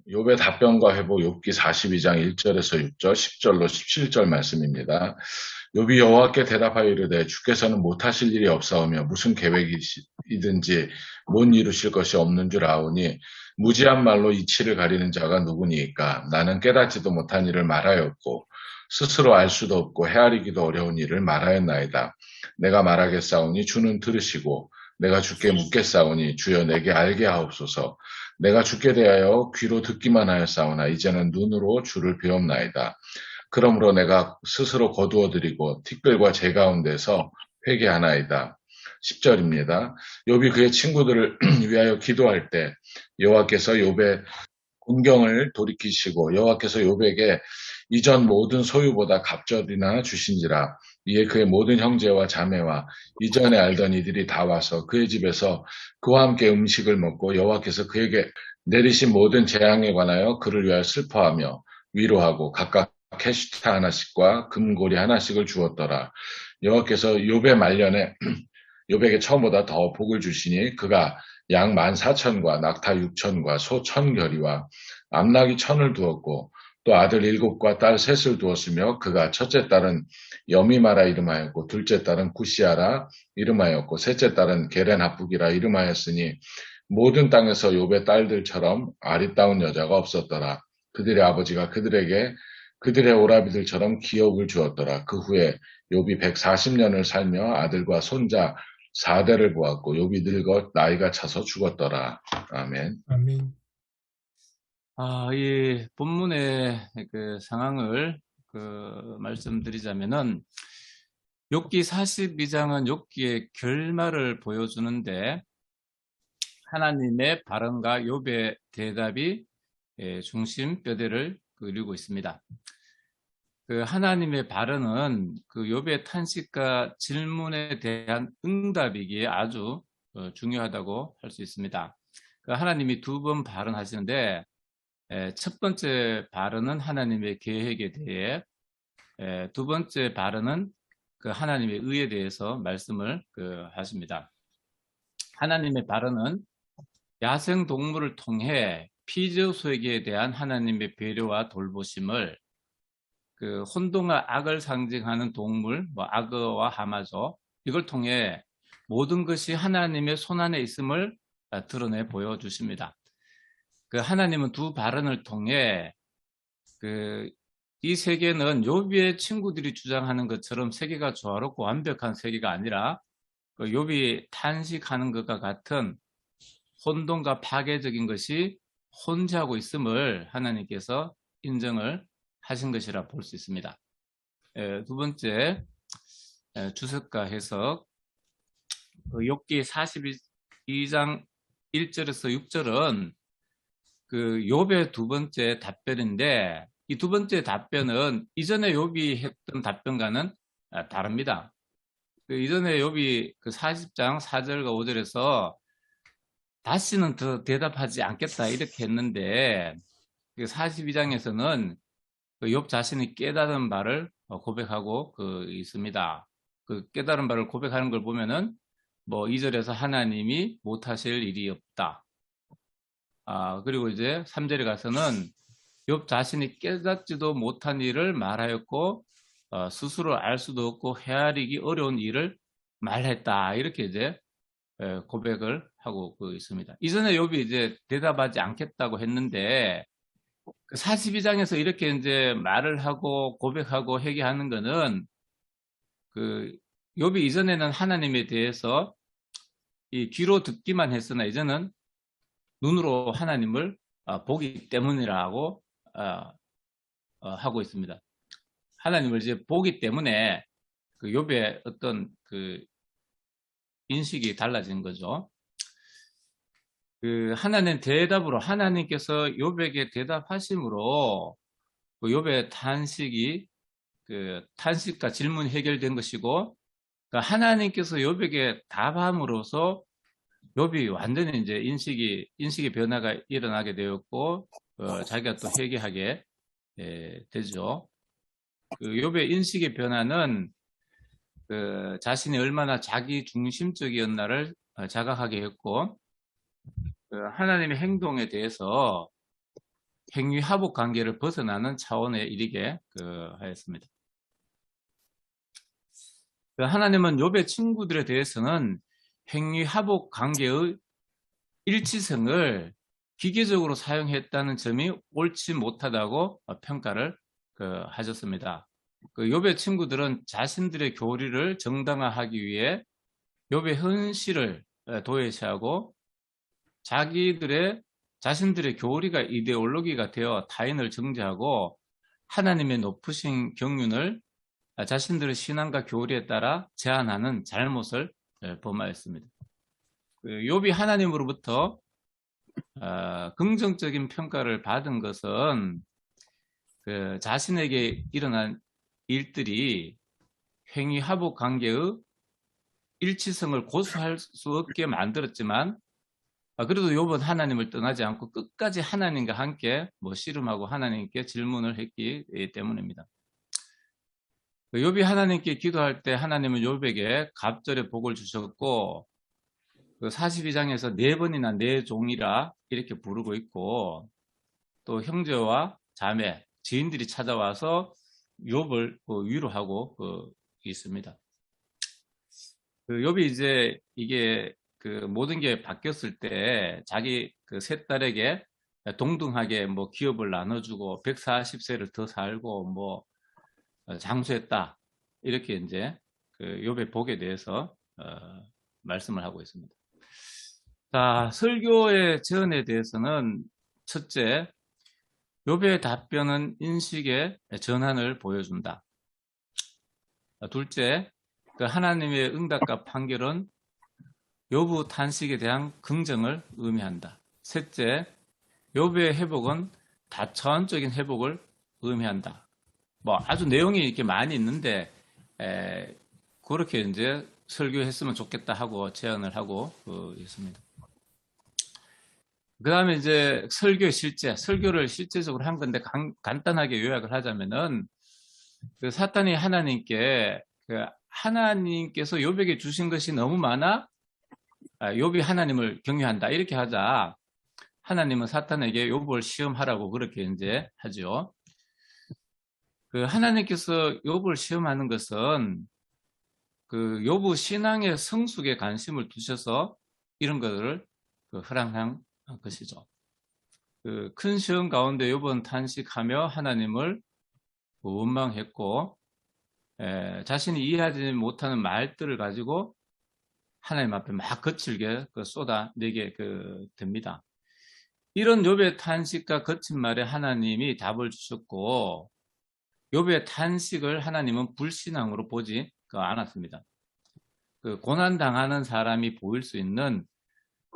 욥의 답변과 회복 욥기 42장 1절에서 6절, 10절로 17절 말씀입니다. 욥이 여호와께 대답하여 이르되 주께서는 못하실 일이 없사오며 무슨 계획이든지 못 이루실 것이 없는 줄 아오니 무지한 말로 이치를 가리는 자가 누구니이까. 나는 깨닫지도 못한 일을 말하였고 스스로 알 수도 없고 헤아리기도 어려운 일을 말하였나이다. 내가 말하겠사오니 주는 들으시고 내가 주께 묻겠사오니 주여 내게 알게 하옵소서. 내가 주께 대하여 귀로 듣기만 하였사오나 이제는 눈으로 주를 배옵나이다. 그러므로 내가 스스로 거두어드리고 티끌과 재 가운데서 회개하나이다. 10절입니다. 욥이 그의 친구들을 위하여 기도할 때 여호와께서 욥의 공경을 돌이키시고 여호와께서 욥에게 이전 모든 소유보다 갑절이나 주신지라. 이에 그의 모든 형제와 자매와 이전에 알던 이들이 다 와서 그의 집에서 그와 함께 음식을 먹고 여호와께서 그에게 내리신 모든 재앙에 관하여 그를 위하여 슬퍼하며 위로하고 각각 캐시타 하나씩과 금고리 하나씩을 주었더라. 여호와께서 욥의 말년에 욥에게 처음보다 더 복을 주시니 그가 양 14,000과 낙타 6,000과 소 1,000결이와 암낙이 1,000을 두었고 또 아들 7과 딸 3을 두었으며 그가 첫째 딸은 여미마라 이름하였고 둘째 딸은 구시아라 이름하였고 셋째 딸은 게렌하북이라 이름하였으니 모든 땅에서 욥의 딸들처럼 아리따운 여자가 없었더라. 그들의 아버지가 그들에게 그들의 오라비들처럼 기업을 주었더라. 그 후에 욥이 140년을 살며 아들과 손자 4대를 보았고 욥이 늙어 나이가 차서 죽었더라. 아멘. 아멘. 이 본문의 그 상황을 말씀드리자면은 욥기 42장은 욥기의 결말을 보여주는데 하나님의 발언과 욥의 대답이 중심 뼈대를 이루고 있습니다. 그 하나님의 발언은 그 욥의 탄식과 질문에 대한 응답이기에 아주 중요하다고 할 수 있습니다. 그 하나님이 두 번 발언하시는데 첫 번째 발언은 하나님의 계획에 대해, 두 번째 발언은 그 하나님의 의에 대해서 말씀을 하십니다. 하나님의 발언은 야생 동물을 통해 피조세계에 대한 하나님의 배려와 돌보심을 그 혼돈과 악을 상징하는 동물, 악어와 하마죠. 이걸 통해 모든 것이 하나님의 손안에 있음을 드러내 보여주십니다. 그 하나님은 두 발언을 통해 이 세계는 욥의 친구들이 주장하는 것처럼 세계가 조화롭고 완벽한 세계가 아니라 욥이 탄식하는 것과 같은 혼돈과 파괴적인 것이 혼재하고 있음을 하나님께서 인정을 하신 것이라 볼 수 있습니다. 두 번째 주석과 해석, 욥기 42장 1절에서 6절은 그 욥의 두 번째 답변인데 이 두 번째 답변은 이전에 욥이 했던 답변과는 다릅니다. 이전에 욥이 그 40장 4절과 5절에서 다시는 더 대답하지 않겠다 이렇게 했는데 42장에서는 욥 자신이 깨달은 바를 고백하고 있습니다. 그 깨달은 바를 고백하는 걸 보면은 2절에서 하나님이 못하실 일이 없다. 그리고 이제 3절에 가서는 욥 자신이 깨닫지도 못한 일을 말하였고 스스로 알 수도 없고 헤아리기 어려운 일을 말했다. 이렇게 이제 고백을 하고 있습니다. 이전에 욥이 이제 대답하지 않겠다고 했는데 42장에서 이렇게 이제 말을 하고 고백하고 회개하는 거는 욥이 이전에는 하나님에 대해서 이 귀로 듣기만 했으나 이제는 눈으로 하나님을 보기 때문이라고 하고 있습니다. 하나님을 이제 보기 때문에 욥의 어떤 인식이 달라진 거죠. 하나님 대답으로 하나님께서 욥에게 대답하심으로 욥의 탄식이 탄식과 질문이 해결된 것이고 하나님께서 욥에게 답함으로써 욥이 완전히 이제 인식의 변화가 일어나게 되었고 자기가 또 회개하게 되죠. 욥의 인식의 변화는 자신이 얼마나 자기 중심적이었나를 자각하게 했고 하나님의 행동에 대해서 행위하복 관계를 벗어나는 차원에 이르게 하였습니다. 하나님은 욥의 친구들에 대해서는 행위하복 관계의 일치성을 기계적으로 사용했다는 점이 옳지 못하다고 평가를 하셨습니다. 욥의 친구들은 자신들의 교리를 정당화하기 위해 욥의 현실을 도외시하고 자신들의 교리가 이데올로기가 되어 타인을 정죄하고 하나님의 높으신 경륜을 자신들의 신앙과 교리에 따라 제한하는 잘못을 범하였습니다. 욥이 하나님으로부터 긍정적인 평가를 받은 것은 자신에게 일어난 일들이 행위하복 관계의 일치성을 고수할 수 없게 만들었지만 그래도 욥은 하나님을 떠나지 않고 끝까지 하나님과 함께 씨름하고 하나님께 질문을 했기 때문입니다. 욥이 하나님께 기도할 때 하나님은 욥에게 갑절의 복을 주셨고 42장에서 4번이나 내 종이라 이렇게 부르고 있고 또 형제와 자매, 지인들이 찾아와서 욥을 위로하고 있습니다. 욥이 이제 이게 모든 게 바뀌었을 때 자기 세 딸에게 동등하게 기업을 나눠주고 140세를 더 살고 장수했다 이렇게 이제 욥의 복에 대해서 말씀을 하고 있습니다. 자, 설교의 전에 대해서는 첫째, 욥의 답변은 인식의 전환을 보여준다. 둘째, 하나님의 응답과 판결은 욥의 탄식에 대한 긍정을 의미한다. 셋째, 욥의 회복은 다차원적인 회복을 의미한다. 아주 내용이 이렇게 많이 있는데 그렇게 이제 설교했으면 좋겠다 하고 제안을 하고 있습니다. 그 다음에 이제 설교를 실제적으로 한 건데 간단하게 요약을 하자면은 사탄이 하나님께서 욥에게 주신 것이 너무 많아 욥이 하나님을 경외한다 이렇게 하자 하나님은 사탄에게 욥을 시험하라고 그렇게 이제 하죠. 하나님께서 욥을 시험하는 것은 욥의 신앙의 성숙에 관심을 두셔서 이런 것을 허락한 것이죠. 큰 시험 가운데 욥은 탄식하며 하나님을 원망했고 자신이 이해하지 못하는 말들을 가지고 하나님 앞에 막 거칠게 쏟아내게 됩니다. 이런 욥의 탄식과 거친 말에 하나님이 답을 주셨고 욥의 탄식을 하나님은 불신앙으로 보지 않았습니다. 고난당하는 사람이 보일 수 있는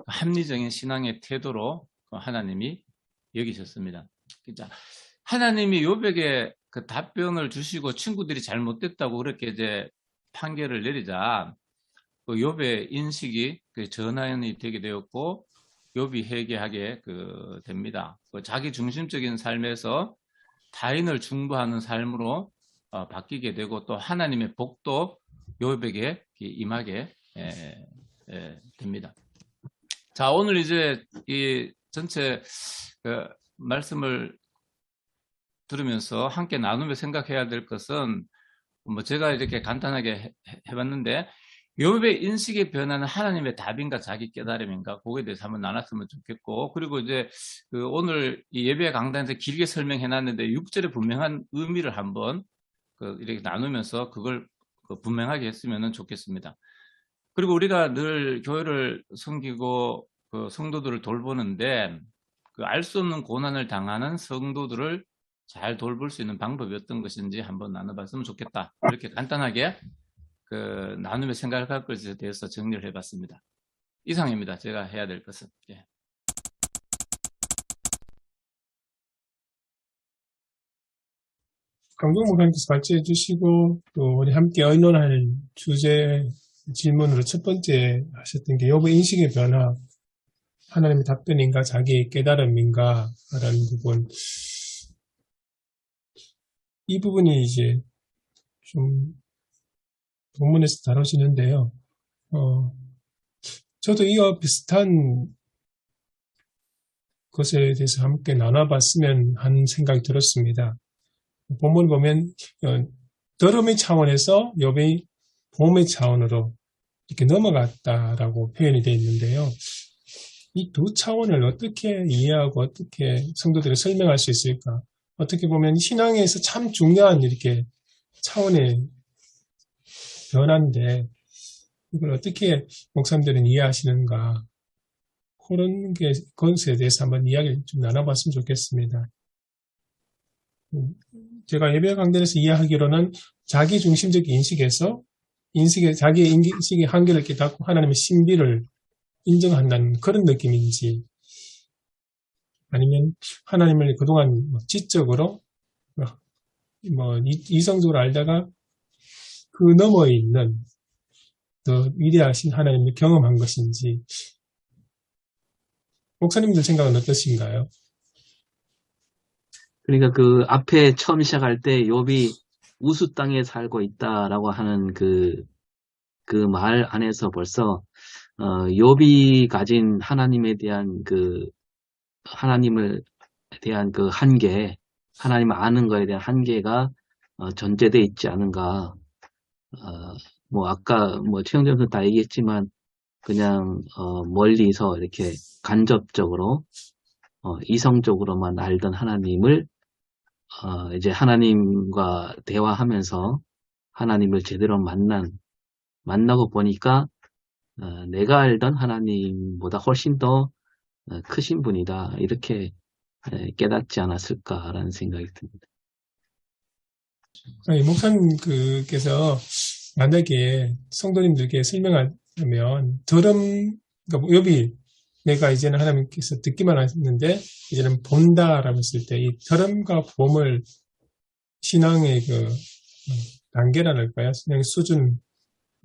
합리적인 신앙의 태도로 하나님이 여기셨습니다. 하나님이 욥에게 답변을 주시고 친구들이 잘못됐다고 그렇게 이제 판결을 내리자 욥의 인식이 전환이 되게 되었고 욥이 회개하게 됩니다. 자기 중심적인 삶에서 타인을 중보하는 삶으로 바뀌게 되고 또 하나님의 복도 욥에게 임하게 됩니다. 자, 오늘 이제 이 전체 말씀을 들으면서 함께 나누며 생각해야 될 것은 제가 이렇게 간단하게 해봤는데 욥의 인식의 변화는 하나님의 답인가 자기 깨달음인가 그거에 대해서 한번 나눴으면 좋겠고 그리고 이제 오늘 이 예배 강단에서 길게 설명해 놨는데 6절의 분명한 의미를 한번 이렇게 나누면서 그걸 분명하게 했으면 좋겠습니다. 그리고 우리가 늘 교회를 섬기고 성도들을 돌보는데 알 수 없는 고난을 당하는 성도들을 잘 돌볼 수 있는 방법이 어떤 것인지 한번 나눠봤으면 좋겠다. 이렇게 간단하게 나누며 생각할 것에 대해서 정리를 해봤습니다. 이상입니다. 제가 해야 될 것은. 예. 강동 목사님께서 발제해 주시고 또 우리 함께 의논할 주제 질문으로 첫 번째 하셨던 게 욥의 인식의 변화, 하나님의 답변인가 자기의 깨달음인가 라는 부분. 이 부분이 이제 좀 본문에서 다뤄지는데요. 저도 이와 비슷한 그것에 대해서 함께 나눠봤으면 하는 생각이 들었습니다. 본문 보면 더러움의 차원에서 욥이 보험의 차원으로 이렇게 넘어갔다라고 표현이 되어 있는데요. 이 두 차원을 어떻게 이해하고 어떻게 성도들이 설명할 수 있을까? 어떻게 보면 신앙에서 참 중요한 이렇게 차원의 변화인데 이걸 어떻게 목사님들은 이해하시는가? 그런 것에 대해서 한번 이야기를 좀 나눠봤으면 좋겠습니다. 제가 예배 강단에서 이해하기로는 자기 중심적 인식에서 자기의 인식의 한계를 깨닫고 하나님의 신비를 인정한다는 그런 느낌인지 아니면 하나님을 그동안 지적으로 이성적으로 알다가 그 너머에 있는 더 위대하신 하나님을 경험한 것인지 목사님들 생각은 어떠신가요? 그러니까 그 앞에 처음 시작할 때 욥이 우수 땅에 살고 있다라고 하는 그 말 안에서 벌써 욥이 가진 하나님에 대한 하나님을 대한 그 한계, 하나님을 아는 거에 대한 한계가 전제되어 있지 않은가. 아까 최영재 선수 다 얘기했지만 그냥 멀리서 이렇게 간접적으로 이성적으로만 알던 하나님을 이제 하나님과 대화하면서 하나님을 제대로 만나고 보니까 내가 알던 하나님보다 훨씬 더 크신 분이다. 이렇게 깨닫지 않았을까라는 생각이 듭니다. 목사님께서 만약에 성도님들께 설명하면 그러니까 욥이 내가 이제는 하나님께서 듣기만 하는데 이제는 본다라고 했을 때 이 더럼과 봄을 신앙의 그 단계라할까요? 신앙의 수준,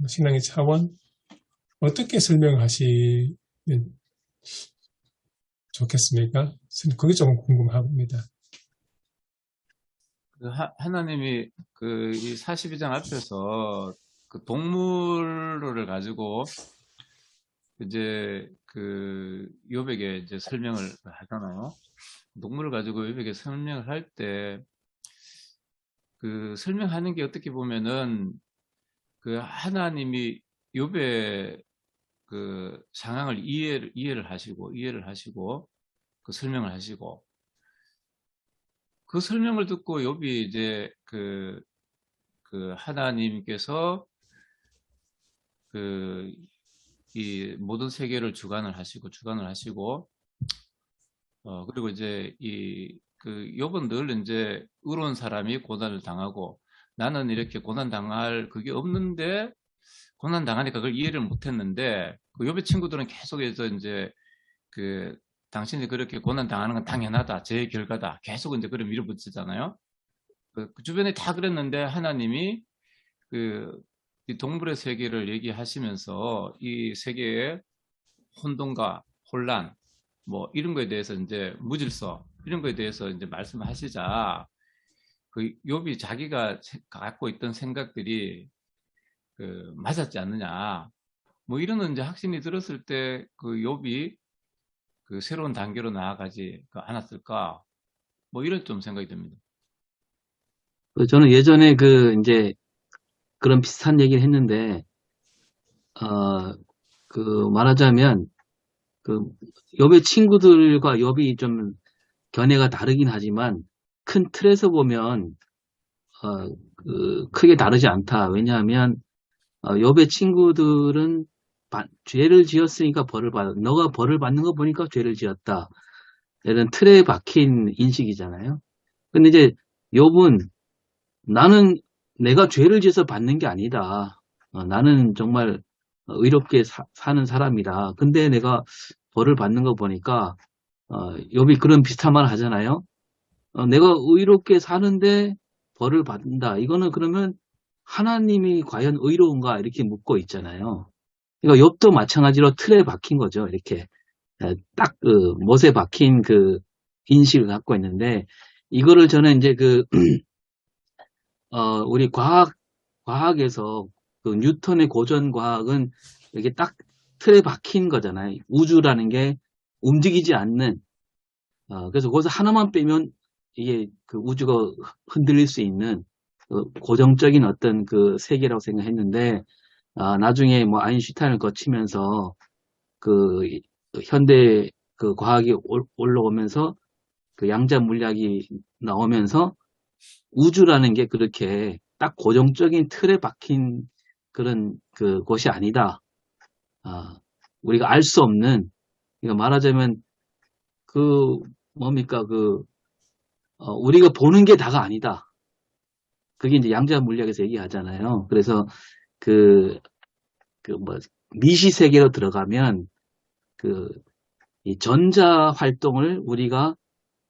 신앙의 차원 어떻게 설명하시면 좋겠습니까? 그게 조금 궁금합니다. 하나님이 이 42장 앞에서 그 동물을 가지고 이제 욥에게 이제 설명을 하잖아요. 동물을 가지고 욥에게 설명을 할 때 설명하는 게 어떻게 보면은 하나님이 욥의 상황을 이해를 하시고 설명을 하시고 그 설명을 듣고 욥이 이제 하나님께서 이 모든 세계를 주관을 하시고 그리고 이제 욥은 늘 이제 의로운 사람이 고난을 당하고 나는 이렇게 고난 당할 그게 없는데 고난 당하니까 그걸 이해를 못했는데 욥의 친구들은 계속해서 이제 당신이 그렇게 고난 당하는 건 당연하다, 제 결과다, 계속 이제 그런 밀어붙이잖아요. 그 주변에 다 그랬는데 하나님이 이 동물의 세계를 얘기하시면서 이 세계의 혼돈과 혼란, 이런 거에 대해서 이제 무질서, 이런 거에 대해서 이제 말씀하시자, 욥이 자기가 갖고 있던 생각들이 맞았지 않느냐, 이런 이제 확신이 들었을 때 욥이 새로운 단계로 나아가지 않았을까, 이런 좀 생각이 듭니다. 저는 예전에 이제 그런 비슷한 얘기를 했는데, 말하자면, 욥의 친구들과 욥이 좀 견해가 다르긴 하지만, 큰 틀에서 보면, 크게 다르지 않다. 왜냐하면, 욥의 친구들은 죄를 지었으니까 벌을 받아. 너가 벌을 받는 거 보니까 죄를 지었다. 이런 틀에 박힌 인식이잖아요. 근데 이제 욥은 나는 내가 죄를 지어서 받는 게 아니다. 나는 정말 의롭게 사는 사람이다. 근데 내가 벌을 받는 거 보니까 욥이 그런 비슷한 말 하잖아요. 내가 의롭게 사는데 벌을 받는다. 이거는 그러면 하나님이 과연 의로운가 이렇게 묻고 있잖아요. 그러니까 욥도 마찬가지로 틀에 박힌 거죠. 이렇게 딱 못에 박힌 인식을 갖고 있는데 이거를 저는 이제 우리 과학에서 뉴턴의 고전 과학은 이게 딱 틀에 박힌 거잖아요. 우주라는 게 움직이지 않는 그래서 거기서 하나만 빼면 이게 그 우주가 흔들릴 수 있는 고정적인 어떤 그 세계라고 생각했는데, 나중에 뭐 아인슈타인을 거치면서 그 현대 그 과학이 올라오면서 그 양자 물리학이 나오면서 우주라는 게 그렇게 딱 고정적인 틀에 박힌 그런 그 것이 아니다. 우리가 알 수 없는, 그러니까 말하자면 그 뭡니까 우리가 보는 게 다가 아니다. 그게 이제 양자 물리학에서 얘기하잖아요. 그래서 뭐 미시 세계로 들어가면 이 전자 활동을 우리가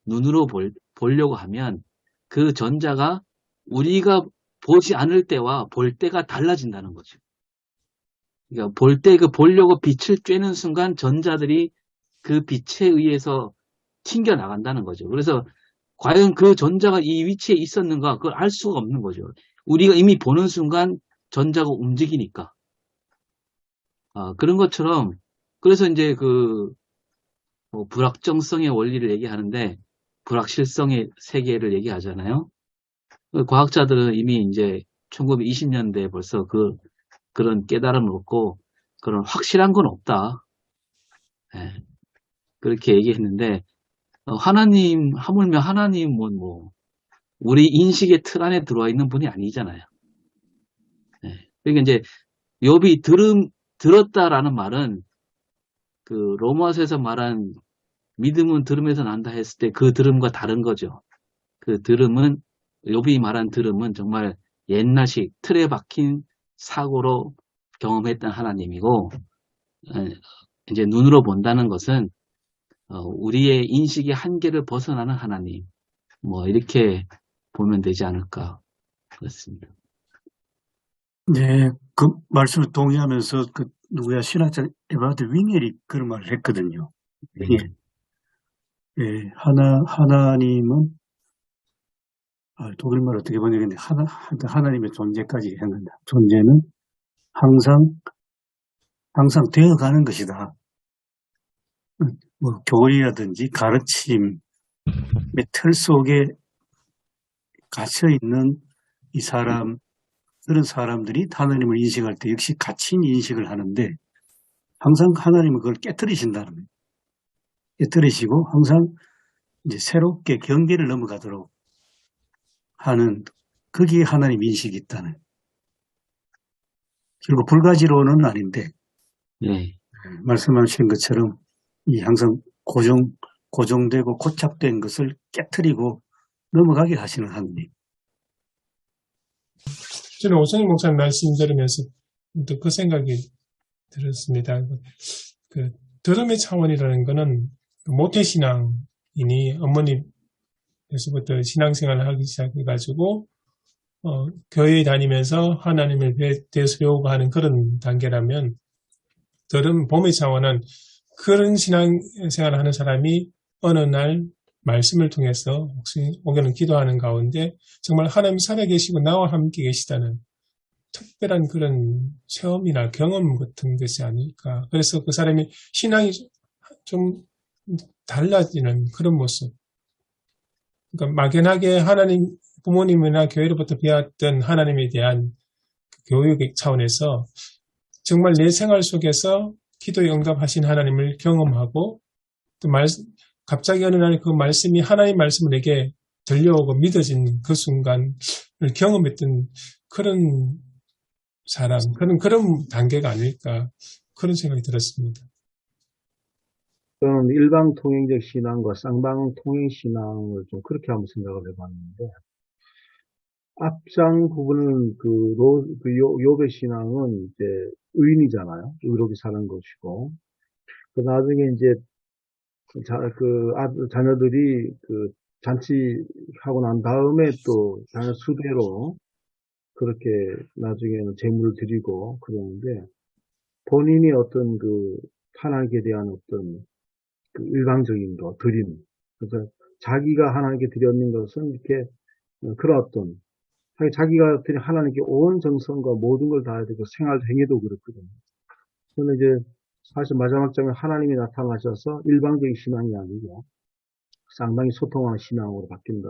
눈으로 보려고 하면 그 전자가 우리가 보지 않을 때와 볼 때가 달라진다는 거죠. 그러니까 보려고 빛을 쬐는 순간 전자들이 그 빛에 의해서 튕겨 나간다는 거죠. 그래서 과연 그 전자가 이 위치에 있었는가 그걸 알 수가 없는 거죠. 우리가 이미 보는 순간 전자가 움직이니까. 그런 것처럼 그래서 이제 뭐 불확정성의 원리를 얘기하는데 불확실성의 세계를 얘기하잖아요. 과학자들은 이미 이제 1920년대에 벌써 그런 깨달음을 얻고 그런 확실한 건 없다. 예, 그렇게 얘기했는데 하나님 하물며 하나님은 뭐 우리 인식의 틀 안에 들어와 있는 분이 아니잖아요. 예, 그러니까 이제 욥이 들었다라는 말은 그 로마서에서 말한 믿음은 들음에서 난다 했을 때 그 들음과 다른 거죠. 그 들음은 욥이 말한 들음은 정말 옛날식 틀에 박힌 사고로 경험했던 하나님이고 이제 눈으로 본다는 것은 우리의 인식의 한계를 벗어나는 하나님 뭐 이렇게 보면 되지 않을까 그렇습니다. 네, 그 말씀을 동의하면서 누구야 신학자 에버하드 윙헬이 그런 말을 했거든요. 윙헬. 예, 하나님은 독일말 어떻게 번역했는데 하나님의 존재까지 했는데 존재는 항상 되어가는 것이다. 뭐 교리라든지 가르침의 틀 속에 갇혀 있는 그런 사람들이 하나님을 인식할 때 역시 갇힌 인식을 하는데 항상 하나님은 그걸 깨트리신다는 거예요. 깨트리시고 항상 이제 새롭게 경계를 넘어가도록 하는 거기에 하나님 인식이 있다는. 결국 불가지로는 아닌데 네. 말씀하신 것처럼 이 항상 고정되고 고착된 것을 깨트리고 넘어가게 하시는 하나님. 저는 오성희 목사님 말씀 들으면서 또 그 생각이 들었습니다. 들음의 차원이라는 것은 모태신앙이니 어머니에서부터 신앙생활을 하기 시작해가지고 교회에 다니면서 하나님을 대해서 배우고 하는 그런 단계라면 들음 봄의 차원은 그런 신앙생활을 하는 사람이 어느 날 말씀을 통해서 혹은 기도하는 가운데 정말 하나님 살아계시고 나와 함께 계시다는 특별한 그런 체험이나 경험 같은 것이 아닐까. 그래서 그 사람이 신앙이 좀 달라지는 그런 모습. 그러니까 막연하게 하나님, 부모님이나 교회로부터 배웠던 하나님에 대한 교육의 차원에서 정말 내 생활 속에서 기도에 응답하신 하나님을 경험하고 또 갑자기 어느 날 그 말씀이 하나님 말씀을 내게 들려오고 믿어진 그 순간을 경험했던 그런 사람, 그런 단계가 아닐까 그런 생각이 들었습니다. 저는 일방 통행적 신앙과 쌍방 통행 신앙을 좀 그렇게 한번 생각을 해봤는데 앞장 부분은 욥의 신앙은 이제 의인이잖아요. 의롭게 사는 것이고 그 나중에 이제 자녀들이 잔치하고 난 다음에 또 자녀 수대로 그렇게 나중에는 제물을 드리고 그러는데 본인이 어떤 하나님께 대한 어떤 일방적인 드림. 그래서 자기가 하나님께 드렸는 것은 이렇게 그런 어떤 자기가 하나님께 온 정성과 모든 걸 다해야 되고 생활 행위도 그렇거든요. 저는 이제 사실 마지막 장면 하나님이 나타나셔서 일방적인 신앙이 아니고 상당히 소통하는 신앙으로 바뀐다.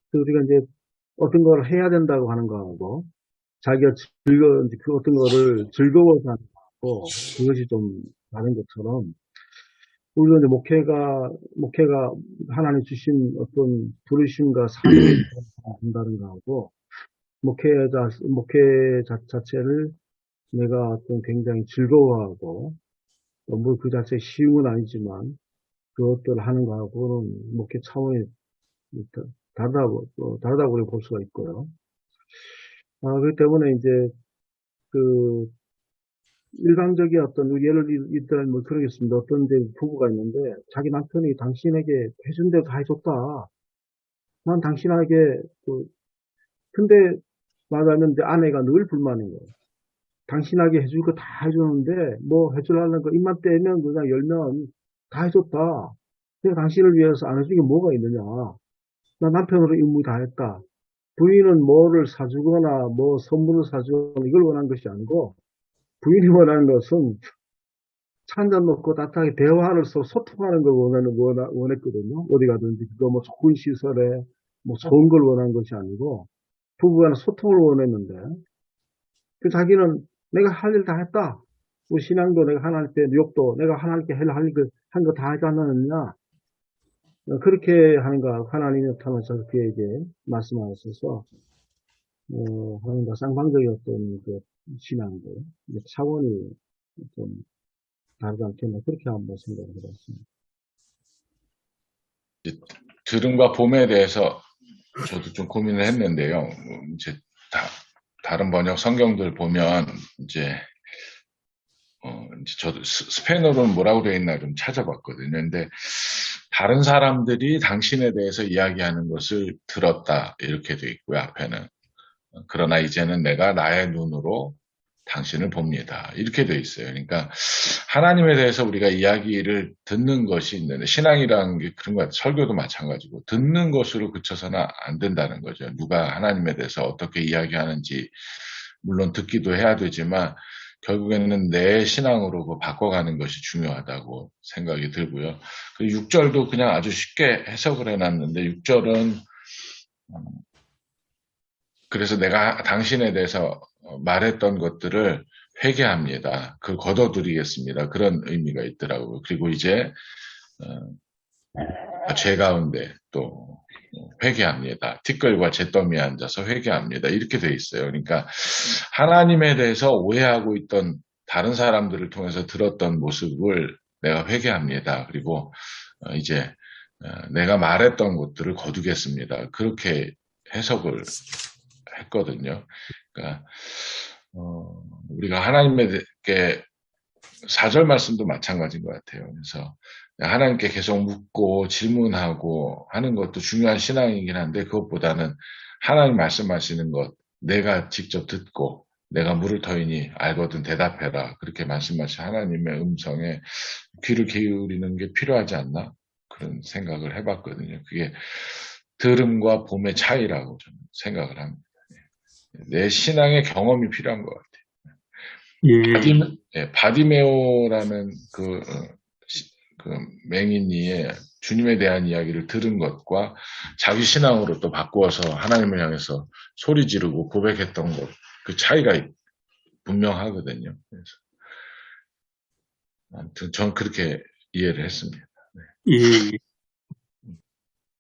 그래서 우리가 이제 어떤 걸 해야 된다고 하는 거하고 자기가 그 어떤 거를 즐거워서 하는 거하고 그것이 좀 다른 것처럼 우리가 이제 목회가 하나님 주신 어떤 부르심과 사명을 한다는 거하고 목회 자체를 내가 어떤 굉장히 즐거워하고 뭐 그 자체 쉬운 건 아니지만 그것들을 하는 거하고는 목회 차원이 다르다고 우리가 볼 수가 있고요. 그렇기 때문에 이제 그 일반적인 어떤 예를 들면 뭐 그러겠습니다. 어떤 이제 부부가 있는데 자기 남편이 당신에게 해준 대로 다 해줬다. 난 당신에게 근데 말하자면 이제 아내가 늘 불만인 거예요. 당신에게 해줄 거 다 해주는데 뭐 해주려는 거 입만 떼면 그냥 열면 다 해줬다. 내가 당신을 위해서 안 해준 게 뭐가 있느냐. 나 남편으로 임무 다 했다. 부인은 뭐를 사주거나 뭐 선물을 사주거나 이걸 원한 것이 아니고 부인이 원하는 것은 차 한잔 놓고 따뜻하게 대화를 서로 소통하는 걸 원했거든요. 어디 가든지 그거 뭐 좋은 시설에 뭐 좋은 걸 원한 것이 아니고 부부간의 소통을 원했는데 그 자기는 내가 할 일 다 했다. 우리 신앙도 내가 하나님께 뉴욕도 내가 하나님께 한 거 다 하지 않았느냐. 그렇게 하는 거 하나님이 나타나서 그에게 말씀하셔서 하나님과 쌍방적인 어떤 그 신앙도 차원이 좀 다르지 않겠나 그렇게 한번 생각을 해봤습니다. 들음과 봄에 대해서 저도 좀 고민을 했는데요. 이제 다른 번역 성경들 보면 이제 저도 스페인어로는 뭐라고 되어 있나 좀 찾아봤거든요. 근데 다른 사람들이 당신에 대해서 이야기하는 것을 들었다 이렇게 되어 있고요. 앞에는 그러나 이제는 내가 나의 눈으로 당신을 봅니다. 이렇게 되어 있어요. 그러니까 하나님에 대해서 우리가 이야기를 듣는 것이 있는데 신앙이라는 게 그런 것 같아요. 설교도 마찬가지고 듣는 것으로 그쳐서는 안 된다는 거죠. 누가 하나님에 대해서 어떻게 이야기하는지 물론 듣기도 해야 되지만 결국에는 내 신앙으로 바꿔가는 것이 중요하다고 생각이 들고요. 그 6절도 그냥 아주 쉽게 해석을 해놨는데 6절은 그래서 내가 당신에 대해서 말했던 것들을 회개합니다. 그걸 걷어들이겠습니다. 그런 의미가 있더라고요. 그리고 이제 죄 가운데 또 회개합니다. 티끌과 잿더미에 앉아서 회개합니다. 이렇게 돼 있어요. 그러니까 하나님에 대해서 오해하고 있던 다른 사람들을 통해서 들었던 모습을 내가 회개합니다. 그리고 이제 내가 말했던 것들을 거두겠습니다. 그렇게 해석을 했거든요. 그러니까 우리가 하나님께 4절 말씀도 마찬가지인 것 같아요. 그래서 하나님께 계속 묻고 질문하고 하는 것도 중요한 신앙이긴 한데 그것보다는 하나님 말씀하시는 것 내가 직접 듣고 내가 물을 터이니 알거든 대답해라. 그렇게 말씀하신 하나님의 음성에 귀를 기울이는 게 필요하지 않나? 그런 생각을 해봤거든요. 그게 들음과 봄의 차이라고 저는 생각을 합니다. 내 신앙의 경험이 필요한 것 같아요. 바디메오라는 그 맹인이의 주님에 대한 이야기를 들은 것과 자기 신앙으로 또 바꾸어서 하나님을 향해서 소리 지르고 고백했던 것, 그 차이가 분명하거든요. 그래서 아무튼 전 그렇게 이해를 했습니다. 예.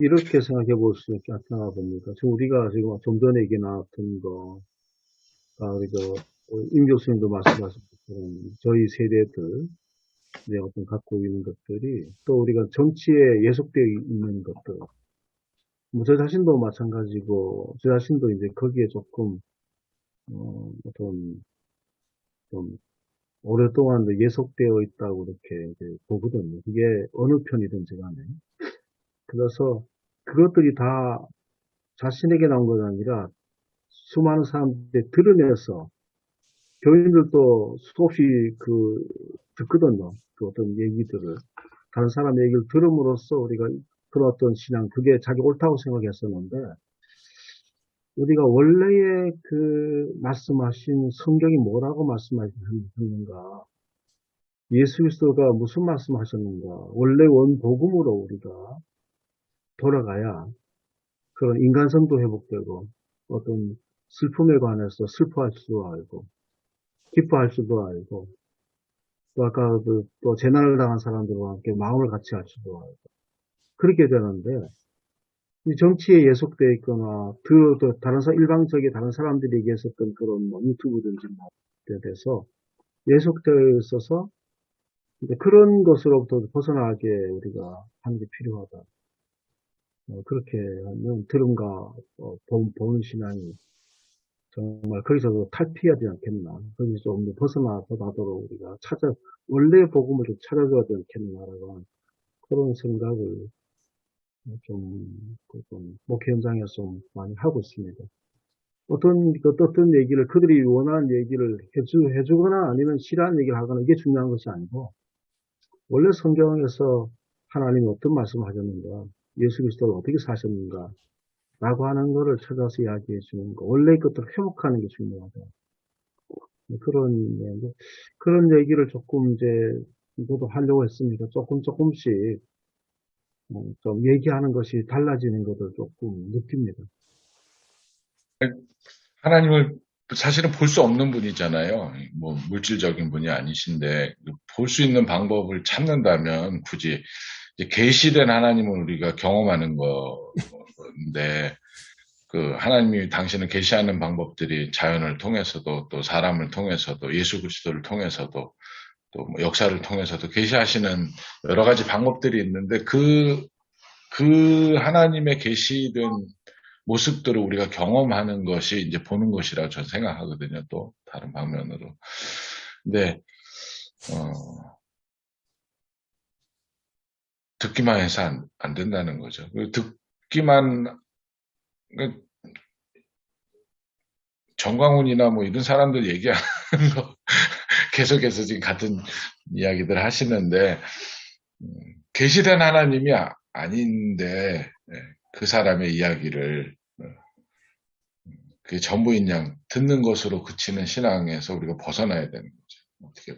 이렇게 생각해 볼 수 있겠나 봅니다. 지금 우리가 지금 좀 전에 얘기 나왔던 우리 임 교수님도 말씀하신 것처럼 저희 세대들 어떤 갖고 있는 것들이 또 우리가 정치에 예속되어 있는 것들 뭐 저 자신도 마찬가지고 저 자신도 이제 거기에 조금 좀 오랫동안 예속되어 있다고 이렇게 이제 보거든요. 그게 어느 편이든지 간에. 그래서 그것들이 다 자신에게 나온 것이 아니라 수많은 사람들이 들으면서 교인들도 수없이 듣거든요. 그 어떤 얘기들을. 다른 사람 얘기를 들음으로써 우리가 그런 어떤 신앙, 그게 자기 옳다고 생각했었는데, 우리가 원래의 말씀하신 성경이 뭐라고 말씀하셨는가? 예수 그리스도가 무슨 말씀하셨는가? 원래 원복음으로 우리가 돌아가야 그런 인간성도 회복되고 어떤 슬픔에 관해서 슬퍼할 수도 알고 기뻐할 수도 알고 또 아까 또 재난을 당한 사람들과 함께 마음을 같이 할 수도 알고 그렇게 되는데 이 정치에 예속되어 있거나 또 일방적인 다른 사람들이 얘기했었던 그런 뭐 유튜브든지 뭐 에 대해서 예속되어 있어서 이제 그런 것으로부터 벗어나게 우리가 하는 게 필요하다. 그렇게 하면 들음과 보는 신앙이 정말 거기서 탈피해야 되지 않겠나. 거기서 좀 벗어나도록 우리가 원래 복음을 좀 찾아줘야 되지 않겠나라고 하는 그런 생각을 목회 현장에서 좀 많이 하고 있습니다. 어떤 얘기를, 그들이 원하는 얘기를 해주거나 아니면 싫어하는 얘기를 하거나 이게 중요한 것이 아니고, 원래 성경에서 하나님이 어떤 말씀을 하셨는가, 예수 그리스도를 어떻게 사셨는가, 라고 하는 거를 찾아서 이야기해 주는 거, 원래 것들을 회복하는 게 중요하다. 그런 얘기를 조금 저도 하려고 했습니다. 조금씩, 좀 얘기하는 것이 달라지는 것을 조금 느낍니다. 하나님을 사실은 볼 수 없는 분이잖아요. 뭐 물질적인 분이 아니신데 볼 수 있는 방법을 찾는다면 굳이 이제 계시된 하나님을 우리가 경험하는 건데 그 하나님이 당신을 계시하는 방법들이 자연을 통해서도 또 사람을 통해서도 예수 그리스도를 통해서도 또 뭐 역사를 통해서도 계시하시는 여러 가지 방법들이 있는데 그 하나님의 계시된 모습들을 우리가 경험하는 것이 이제 보는 것이라고 저는 생각하거든요. 또 다른 방면으로. 근데 듣기만 해서 안 된다는 거죠. 듣기만 정광훈이나 뭐 이런 사람들 얘기하는 거 계속해서 지금 같은 이야기들 하시는데 계시된 하나님이 아닌데 그 사람의 이야기를 그게 전부인 양 듣는 것으로 그치는 신앙에서 우리가 벗어나야 되는 거죠. 어떻게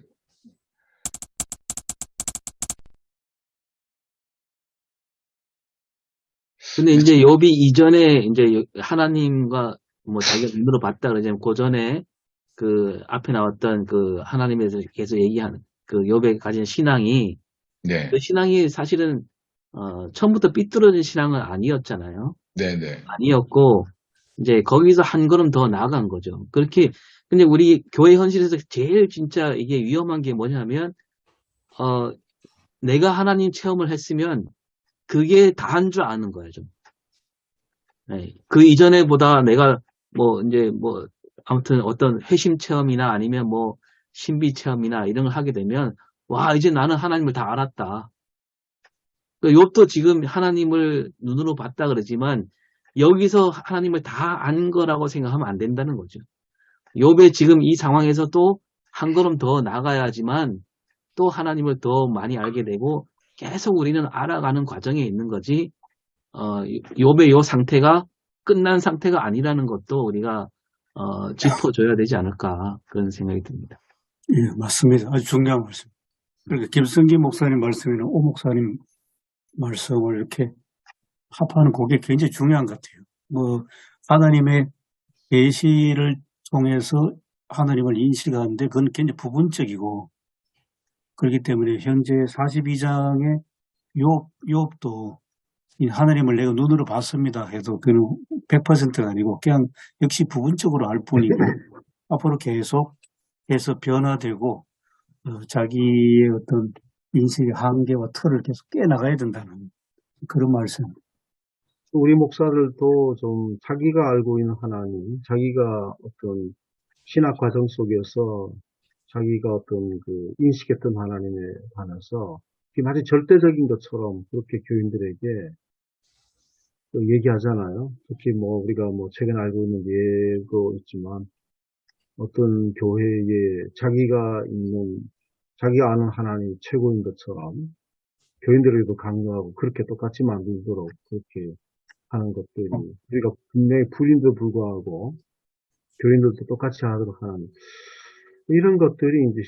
근데 이제 욥이 이전에 이제 하나님과 뭐 자기가 눈으로 봤다 그러자면 그 전에 그 앞에 나왔던 그 하나님에 대해서 계속 얘기하는 그 욥이 가진 신앙이 네, 그 신앙이 사실은 처음부터 삐뚤어진 신앙은 아니었잖아요. 네. 아니었고 이제 거기서 한 걸음 더 나아간 거죠. 그렇게 근데 우리 교회 현실에서 제일 진짜 이게 위험한 게 뭐냐면 내가 하나님 체험을 했으면 그게 다 한 줄 아는 거예요, 좀. 네. 그 이전에보다 내가 이제 아무튼 어떤 회심 체험이나 아니면 신비 체험이나 이런 걸 하게 되면 와, 이제 나는 하나님을 다 알았다. 욥도 지금 하나님을 눈으로 봤다 그러지만 여기서 하나님을 다 안 거라고 생각하면 안 된다는 거죠. 욥의 지금 이 상황에서도 한 걸음 더 나가야지만 또 하나님을 더 많이 알게 되고 계속 우리는 알아가는 과정에 있는 거지. 욥의 요 상태가 끝난 상태가 아니라는 것도 우리가 짚어줘야 되지 않을까 그런 생각이 듭니다. 예, 맞습니다. 아주 중요한 말씀. 그러니까 김성기 목사님 말씀이나 오 목사님 말씀을 이렇게 합하는 그게 굉장히 중요한 것 같아요. 하나님의 계시를 통해서 하나님을 인식하는데 그건 굉장히 부분적이고 그렇기 때문에 현재 42장의 욥도 이 하나님을 내가 눈으로 봤습니다 해도 그는 100%가 아니고 그냥 역시 부분적으로 알 뿐이고 앞으로 계속 해서 변화되고 자기의 어떤 인식의 한계와 틀을 계속 깨나가야 된다는 그런 말씀. 우리 목사들도 좀 자기가 알고 있는 하나님, 자기가 어떤 신학 과정 속에서 자기가 어떤 인식했던 하나님에 관해서 마치 절대적인 것처럼 그렇게 교인들에게 얘기하잖아요. 특히 우리가 최근에 알고 있는 예도 있지만 어떤 교회에 자기가 아는 하나님이 최고인 것처럼 교인들에게도 강요하고 그렇게 똑같이 만들도록 그렇게 하는 것들이 우리가 분명히 불임에도 불구하고 교인들도 똑같이 하도록 하는 이런 것들이 이제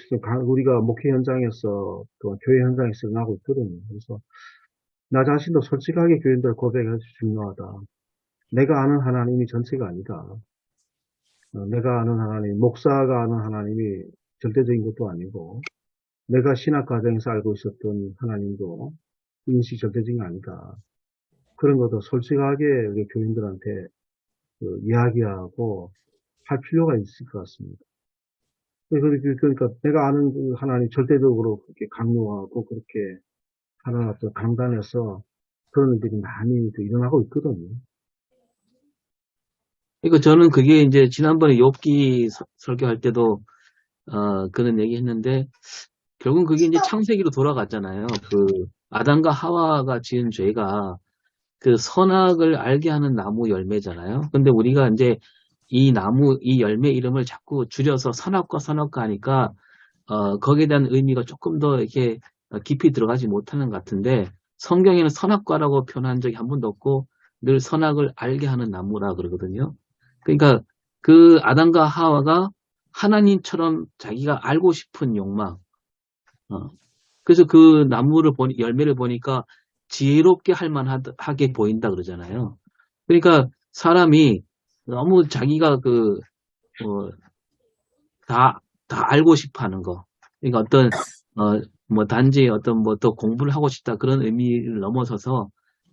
우리가 목회 현장에서 또 교회 현장에서 나고 있거든요. 그래서 나 자신도 솔직하게 교인들 고백이 아주 중요하다. 내가 아는 하나님이 전체가 아니다. 내가 아는 하나님, 목사가 아는 하나님이 절대적인 것도 아니고, 내가 신학 과정에서 알고 있었던 하나님도 인식 절대적인 게 아니다. 그런 것도 솔직하게 우리 교인들한테 이야기하고 할 필요가 있을 것 같습니다. 그러니까 내가 아는 그 하나님 절대적으로 그렇게 강요하고 그렇게 하는 어떤 강단에서 그런 일들이 많이 일어나고 있거든요. 그러니까 저는 그게 이제 지난번에 욥기 설교할 때도 그런 얘기 했는데 결국은 그게 이제 창세기로 돌아갔잖아요. 그 아담과 하와가 지은 죄가 그 선악을 알게 하는 나무 열매잖아요. 근데 우리가 이제 이 나무, 이 열매 이름을 자꾸 줄여서 선악과 선악과 하니까 거기에 대한 의미가 조금 더 이렇게 깊이 들어가지 못하는 것 같은데 성경에는 선악과라고 표현한 적이 한 번도 없고 늘 선악을 알게 하는 나무라 그러거든요. 그러니까 그 아담과 하와가 하나님처럼 자기가 알고 싶은 욕망. 그래서 그 나무를 열매를 보니까 지혜롭게 할 만하게 보인다 그러잖아요. 그러니까 사람이 너무 자기가 다 알고 싶어 하는 거. 그러니까 뭐 단지 뭐 더 공부를 하고 싶다 그런 의미를 넘어서서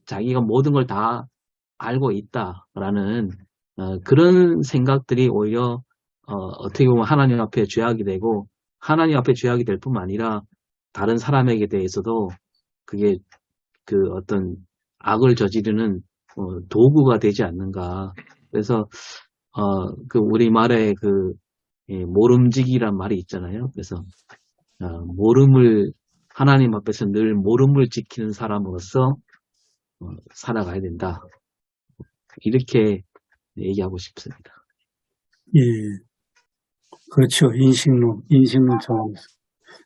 자기가 모든 걸 다 알고 있다라는 그런 생각들이 오히려 어떻게 보면 하나님 앞에 죄악이 되고 하나님 앞에 죄악이 될 뿐만 아니라 다른 사람에게 대해서도 그게 그 어떤 악을 저지르는 도구가 되지 않는가. 그래서 그 우리말에 모름지기란 말이 있잖아요. 그래서 하나님 앞에서 늘 모름을 지키는 사람으로서 살아가야 된다. 이렇게 얘기하고 싶습니다. 예, 그렇죠. 인식론 차원에서.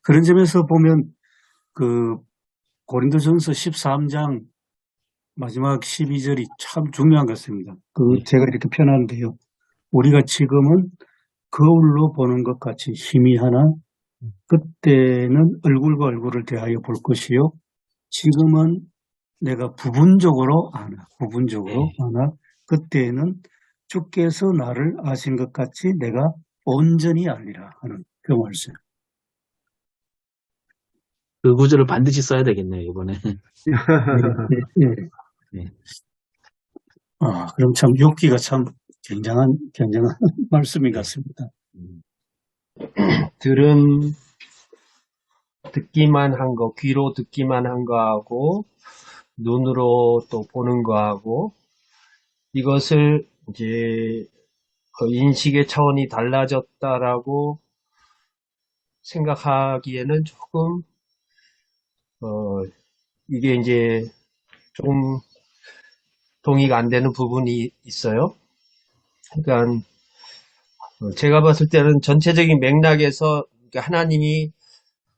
그런 점에서 보면 그 고린도전서 13장 마지막 12절이 참 중요한 것 같습니다. 제가 이렇게 표현하는데요. 우리가 지금은 거울로 보는 것 같이 희미하나 그때는 얼굴과 얼굴을 대하여 볼 것이요. 지금은 내가 부분적으로 아나 그때에는 주께서 나를 아신 것 같이 내가 온전히 알리라 하는 그 말씀. 그 구절을 반드시 써야 되겠네요, 이번에. 예. 네. 그럼 참 욥기가 참 굉장한 말씀인 것 같습니다. 들은 듣기만 한 거, 귀로 듣기만 한 거하고 눈으로 또 보는 거하고 이것을 이제 그 인식의 차원이 달라졌다라고 생각하기에는 조금 이게 이제 좀 동의가 안 되는 부분이 있어요. 그러니까 제가 봤을 때는 전체적인 맥락에서 하나님이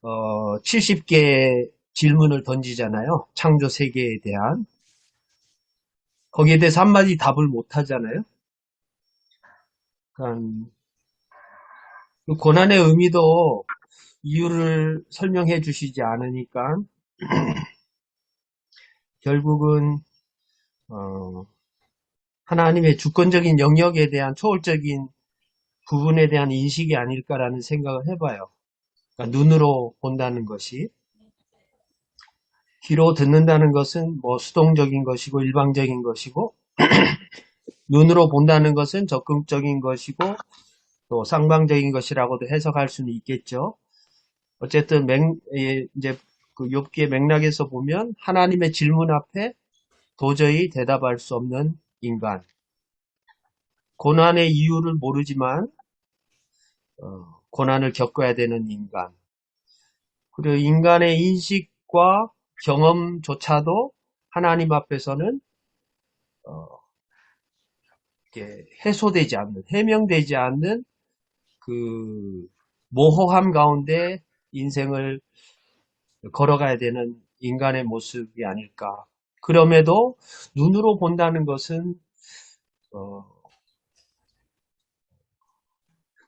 70개의 질문을 던지잖아요. 창조 세계에 대한. 거기에 대해서 한마디 답을 못 하잖아요. 그러니까 그 고난의 의미도 이유를 설명해 주시지 않으니까 결국은 하나님의 주권적인 영역에 대한 초월적인 부분에 대한 인식이 아닐까라는 생각을 해봐요. 그러니까 눈으로 본다는 것이 귀로 듣는다는 것은 뭐 수동적인 것이고 일방적인 것이고 눈으로 본다는 것은 적극적인 것이고 또 상방적인 것이라고도 해석할 수는 있겠죠. 어쨌든 이제 그 욥기의 맥락에서 보면 하나님의 질문 앞에 도저히 대답할 수 없는 인간, 고난의 이유를 모르지만 고난을 겪어야 되는 인간, 그리고 인간의 인식과 경험조차도 하나님 앞에서는 이렇게 해소되지 않는, 해명되지 않는 그 모호함 가운데 인생을 걸어가야 되는 인간의 모습이 아닐까. 그럼에도 눈으로 본다는 것은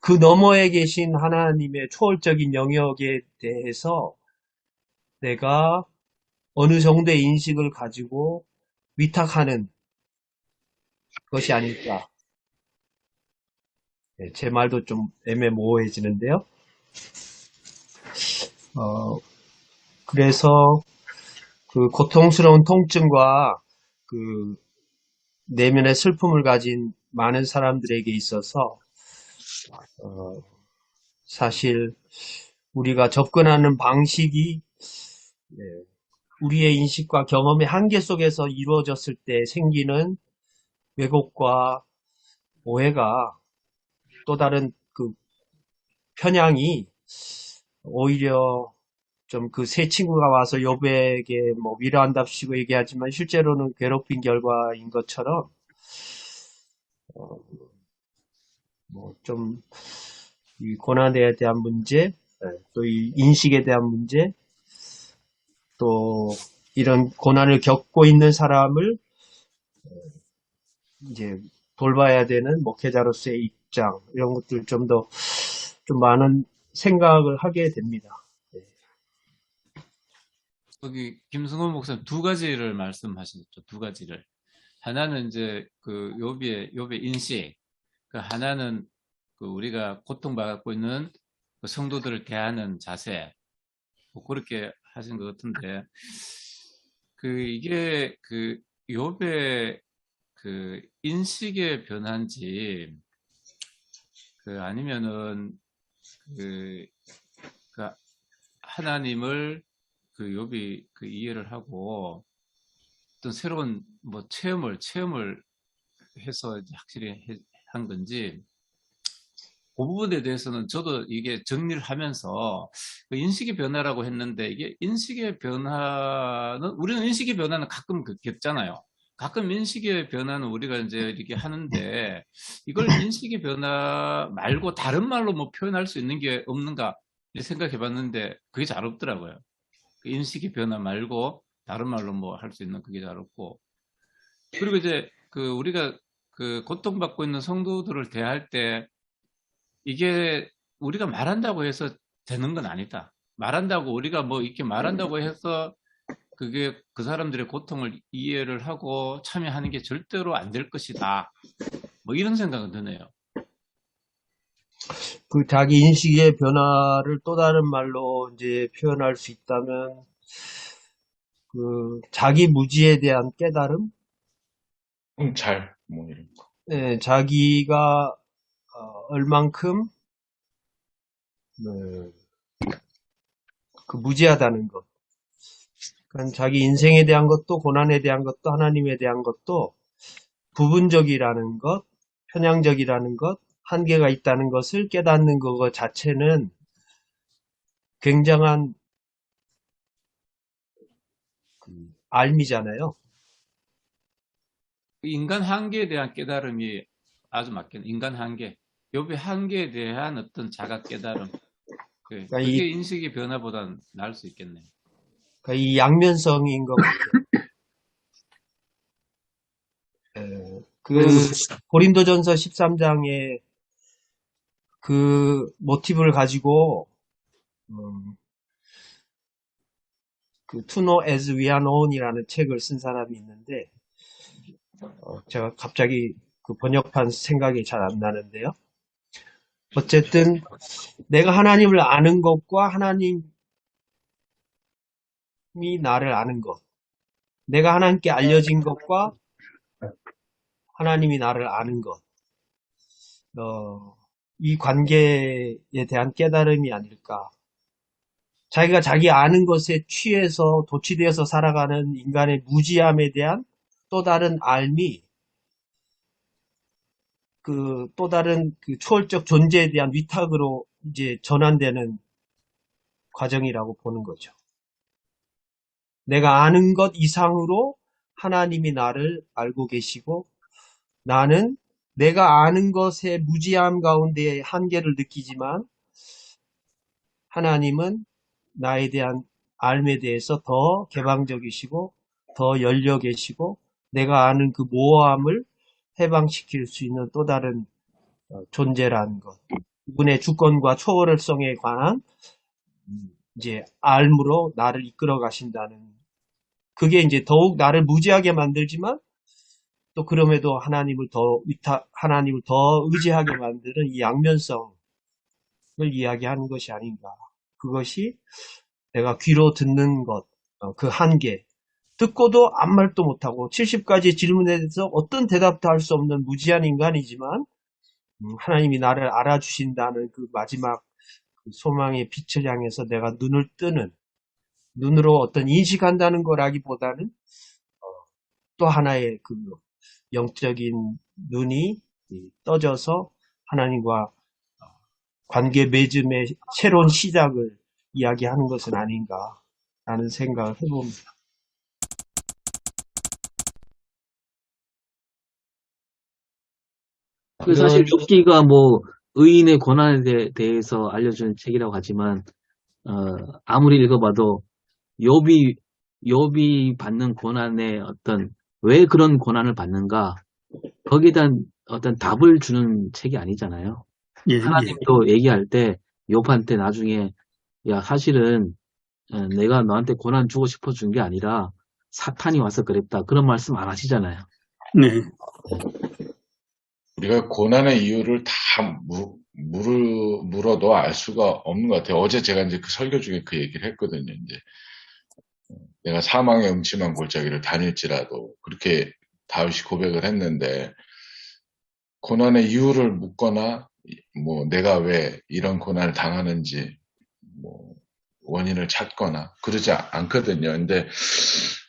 그 너머에 계신 하나님의 초월적인 영역에 대해서 내가 어느 정도의 인식을 가지고 위탁하는 것이 아닐까. 네, 제 말도 좀 애매모호해지는데요. 그래서 그 고통스러운 통증과 그 내면의 슬픔을 가진 많은 사람들에게 있어서 사실 우리가 접근하는 방식이 우리의 인식과 경험의 한계 속에서 이루어졌을 때 생기는 왜곡과 오해가 또 다른 그 편향이 오히려 좀 그 세 친구가 와서 욥에게 뭐 위로한답시고 얘기하지만 실제로는 괴롭힌 결과인 것처럼 뭐 좀 이 고난에 대한 문제, 또 이 인식에 대한 문제, 또 이런 고난을 겪고 있는 사람을 이제 돌봐야 되는 목회자로서의 입장, 이런 것들 좀 많은 생각을 하게 됩니다. 여기 김승원 목사님 두 가지를 말씀하셨죠. 두 가지를. 하나는 이제 그 욥의 인식, 그 하나는 그 우리가 고통받고 있는 그 성도들을 대하는 자세, 뭐 그렇게 하신 것 같은데, 그 이게 그 욥의 그 인식의 변화인지, 그 아니면은 그 하나님을 그 욥이 그 이해를 하고 어떤 새로운 뭐 체험을 해서 이제 확실히 한 건지, 그 부분에 대해서는 저도 이게 정리를 하면서 그 인식의 변화라고 했는데, 이게 인식의 변화는 우리는 인식의 변화는 가끔 겪잖아요. 가끔 인식의 변화는 우리가 이제 이렇게 하는데, 이걸 인식의 변화 말고 다른 말로 뭐 표현할 수 있는 게 없는가 생각해 봤는데 그게 잘 없더라고요. 그 인식의 변화 말고 다른 말로 뭐 할 수 있는 그게 잘 없고, 그리고 이제 그 우리가 그 고통받고 있는 성도들을 대할 때 이게 우리가 말한다고 해서 되는 건 아니다. 말한다고 우리가 뭐 이렇게 말한다고 해서 그게 그 사람들의 고통을 이해를 하고 참여하는 게 절대로 안 될 것이다. 뭐 이런 생각은 드네요. 그 자기 인식의 변화를 또 다른 말로 이제 표현할 수 있다면 그 자기 무지에 대한 깨달음, 뭐 이런 거. 네, 자기가 얼만큼 그 무지하다는 것. 그러니까 자기 인생에 대한 것도 고난에 대한 것도 하나님에 대한 것도 부분적이라는 것, 편향적이라는 것, 한계가 있다는 것을 깨닫는 것 자체는 굉장한 알미잖아요. 인간 한계에 대한 깨달음이 아주 맞겠네. 인간 한계. 욥의 한계에 대한 어떤 자각 깨달음. 그러니까 그게 인식의 변화보다는 나을 수 있겠네요. 그러니까 이 양면성인 것 같아요. 그 고린도전서 13장에 그 모티브를 가지고 그 To Know As We Are Known이라는 책을 쓴 사람이 있는데 제가 갑자기 그 번역판 생각이 잘 안 나는데요. 어쨌든 내가 하나님을 아는 것과 하나님이 나를 아는 것, 내가 하나님께 알려진 것과 하나님이 나를 아는 것, 이 관계에 대한 깨달음이 아닐까. 자기가 자기 아는 것에 취해서 도취되어서 살아가는 인간의 무지함에 대한 또 다른 알미, 그 또 다른 그 초월적 존재에 대한 위탁으로 이제 전환되는 과정이라고 보는 거죠. 내가 아는 것 이상으로 하나님이 나를 알고 계시고 나는 내가 아는 것의 무지함 가운데 한계를 느끼지만 하나님은 나에 대한 알에 대해서 더 개방적이시고 더 열려 계시고 내가 아는 그 모호함을 해방시킬 수 있는 또 다른 존재라는 것. 그분의 주권과 초월성에 관한 이제 알므로 나를 이끌어 가신다는 그게 이제 더욱 나를 무지하게 만들지만 또 그럼에도 하나님을 더 의지하게 만드는 이 양면성을 이야기하는 것이 아닌가. 그것이 내가 귀로 듣는 것, 그 한계. 듣고도 아무 말도 못하고 70가지 질문에 대해서 어떤 대답도 할 수 없는 무지한 인간이지만 하나님이 나를 알아주신다는 그 마지막 그 소망의 빛을 향해서 내가 눈을 뜨는, 눈으로 어떤 인식한다는 거라기보다는 또 하나의 그 영적인 눈이 떠져서 하나님과 관계 맺음의 새로운 시작을 이야기하는 것은 아닌가라는 생각을 해봅니다. 그 사실 욥기가 뭐 의인의 고난에 대해서 알려주는 책이라고 하지만 아무리 읽어봐도 욥이 받는 고난의 어떤 왜 그런 고난을 받는가 거기에 대한 어떤 답을 주는 책이 아니잖아요. 예, 예. 하나님도 얘기할 때 욥한테 나중에 야 사실은 내가 너한테 고난 주고 싶어 준 게 아니라 사탄이 와서 그랬다 그런 말씀 안 하시잖아요. 네. 우리가 고난의 이유를 다 물어도 알 수가 없는 것 같아요. 어제 제가 이제 그 설교 중에 그 얘기를 했거든요. 이제 내가 사망의 음침한 골짜기를 다닐지라도 그렇게 다윗이 고백을 했는데 고난의 이유를 묻거나 뭐 내가 왜 이런 고난을 당하는지 뭐 원인을 찾거나 그러지 않거든요. 근데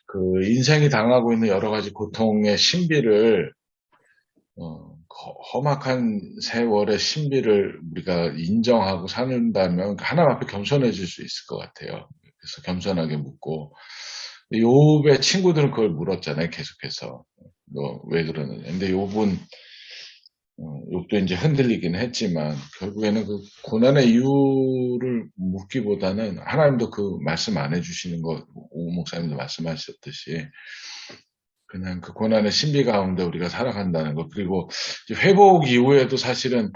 그 인생이 당하고 있는 여러 가지 고통의 신비를 험악한 세월의 신비를 우리가 인정하고 산다면 하나님 앞에 겸손해질 수 있을 것 같아요. 그래서 겸손하게 묻고 욥의 친구들은 그걸 물었잖아요. 계속해서 너 왜 그러느냐. 근데 욥도 이제 흔들리긴 했지만 결국에는 그 고난의 이유를 묻기보다는 하나님도 그 말씀 안 해주시는 거 오 목사님도 말씀하셨듯이 그냥 그 고난의 신비 가운데 우리가 살아간다는 것. 그리고 회복 이후에도 사실은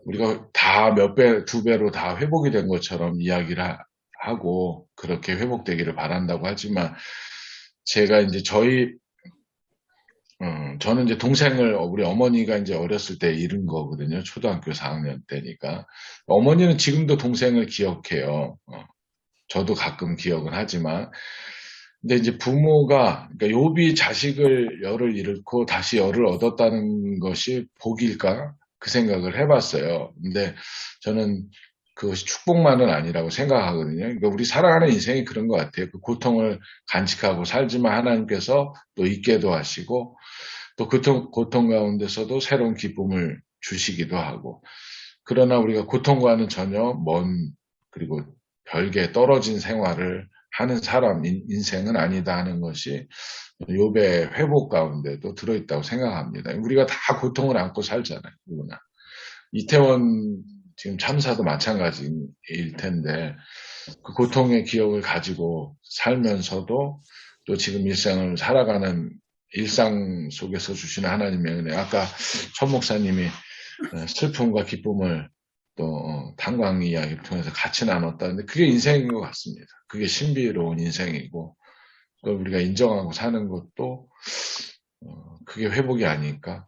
우리가 다 몇 배, 두 배로 다 회복이 된 것처럼 이야기를 하고 그렇게 회복되기를 바란다고 하지만 제가 이제 저는 이제 동생을 우리 어머니가 이제 어렸을 때 잃은 거거든요. 초등학교 4학년 때니까. 어머니는 지금도 동생을 기억해요. 저도 가끔 기억은 하지만. 근데 이제 부모가, 그러니까 욥이 자식을 열을 잃고 다시 열을 얻었다는 것이 복일까? 그 생각을 해봤어요. 근데 저는 그것이 축복만은 아니라고 생각하거든요. 그러니까 우리 살아가는 인생이 그런 것 같아요. 그 고통을 간직하고 살지만 하나님께서 또 있게도 하시고 또 고통 가운데서도 새로운 기쁨을 주시기도 하고 그러나 우리가 고통과는 전혀 먼 그리고 별개 떨어진 생활을 하는 사람 인생은 아니다 하는 것이 욥의 회복 가운데도 들어있다고 생각합니다. 우리가 다 고통을 안고 살잖아요. 누구나. 이태원 지금 참사도 마찬가지일 텐데 그 고통의 기억을 가지고 살면서도 또 지금 일상을 살아가는 일상 속에서 주시는 하나님의 은혜. 아까 천 목사님이 슬픔과 기쁨을 또 탄광 이야기를 통해서 같이 나눴다는데 그게 인생인 것 같습니다. 그게 신비로운 인생이고 그걸 우리가 인정하고 사는 것도 그게 회복이 아닐까.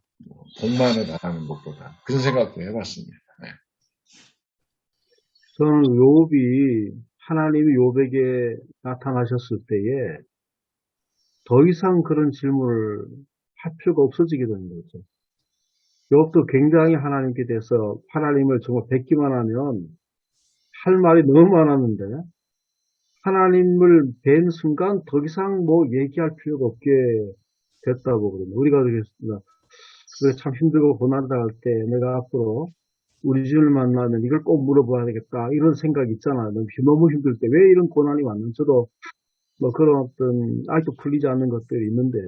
복만을 바라는 것보다 그런 생각도 해봤습니다. 네. 저는 욥이 하나님이 욥에게 나타나셨을 때에 더 이상 그런 질문을 할 필요가 없어지게 되는 거죠. 욥도 굉장히 하나님께 대해서 하나님을 정말 뵙기만 하면 할 말이 너무 많았는데 하나님을 뵌 순간 더 이상 뭐 얘기할 필요가 없게 됐다고 그러면 우리가 그러겠습니다. 그래 참 힘들고 고난을 할 때 내가 앞으로 우리 주를 만나면 이걸 꼭 물어봐야 되겠다 이런 생각이 있잖아요. 너무 힘들 때 왜 이런 고난이 왔는지 저도 뭐 그런 어떤 아직도 풀리지 않는 것들이 있는데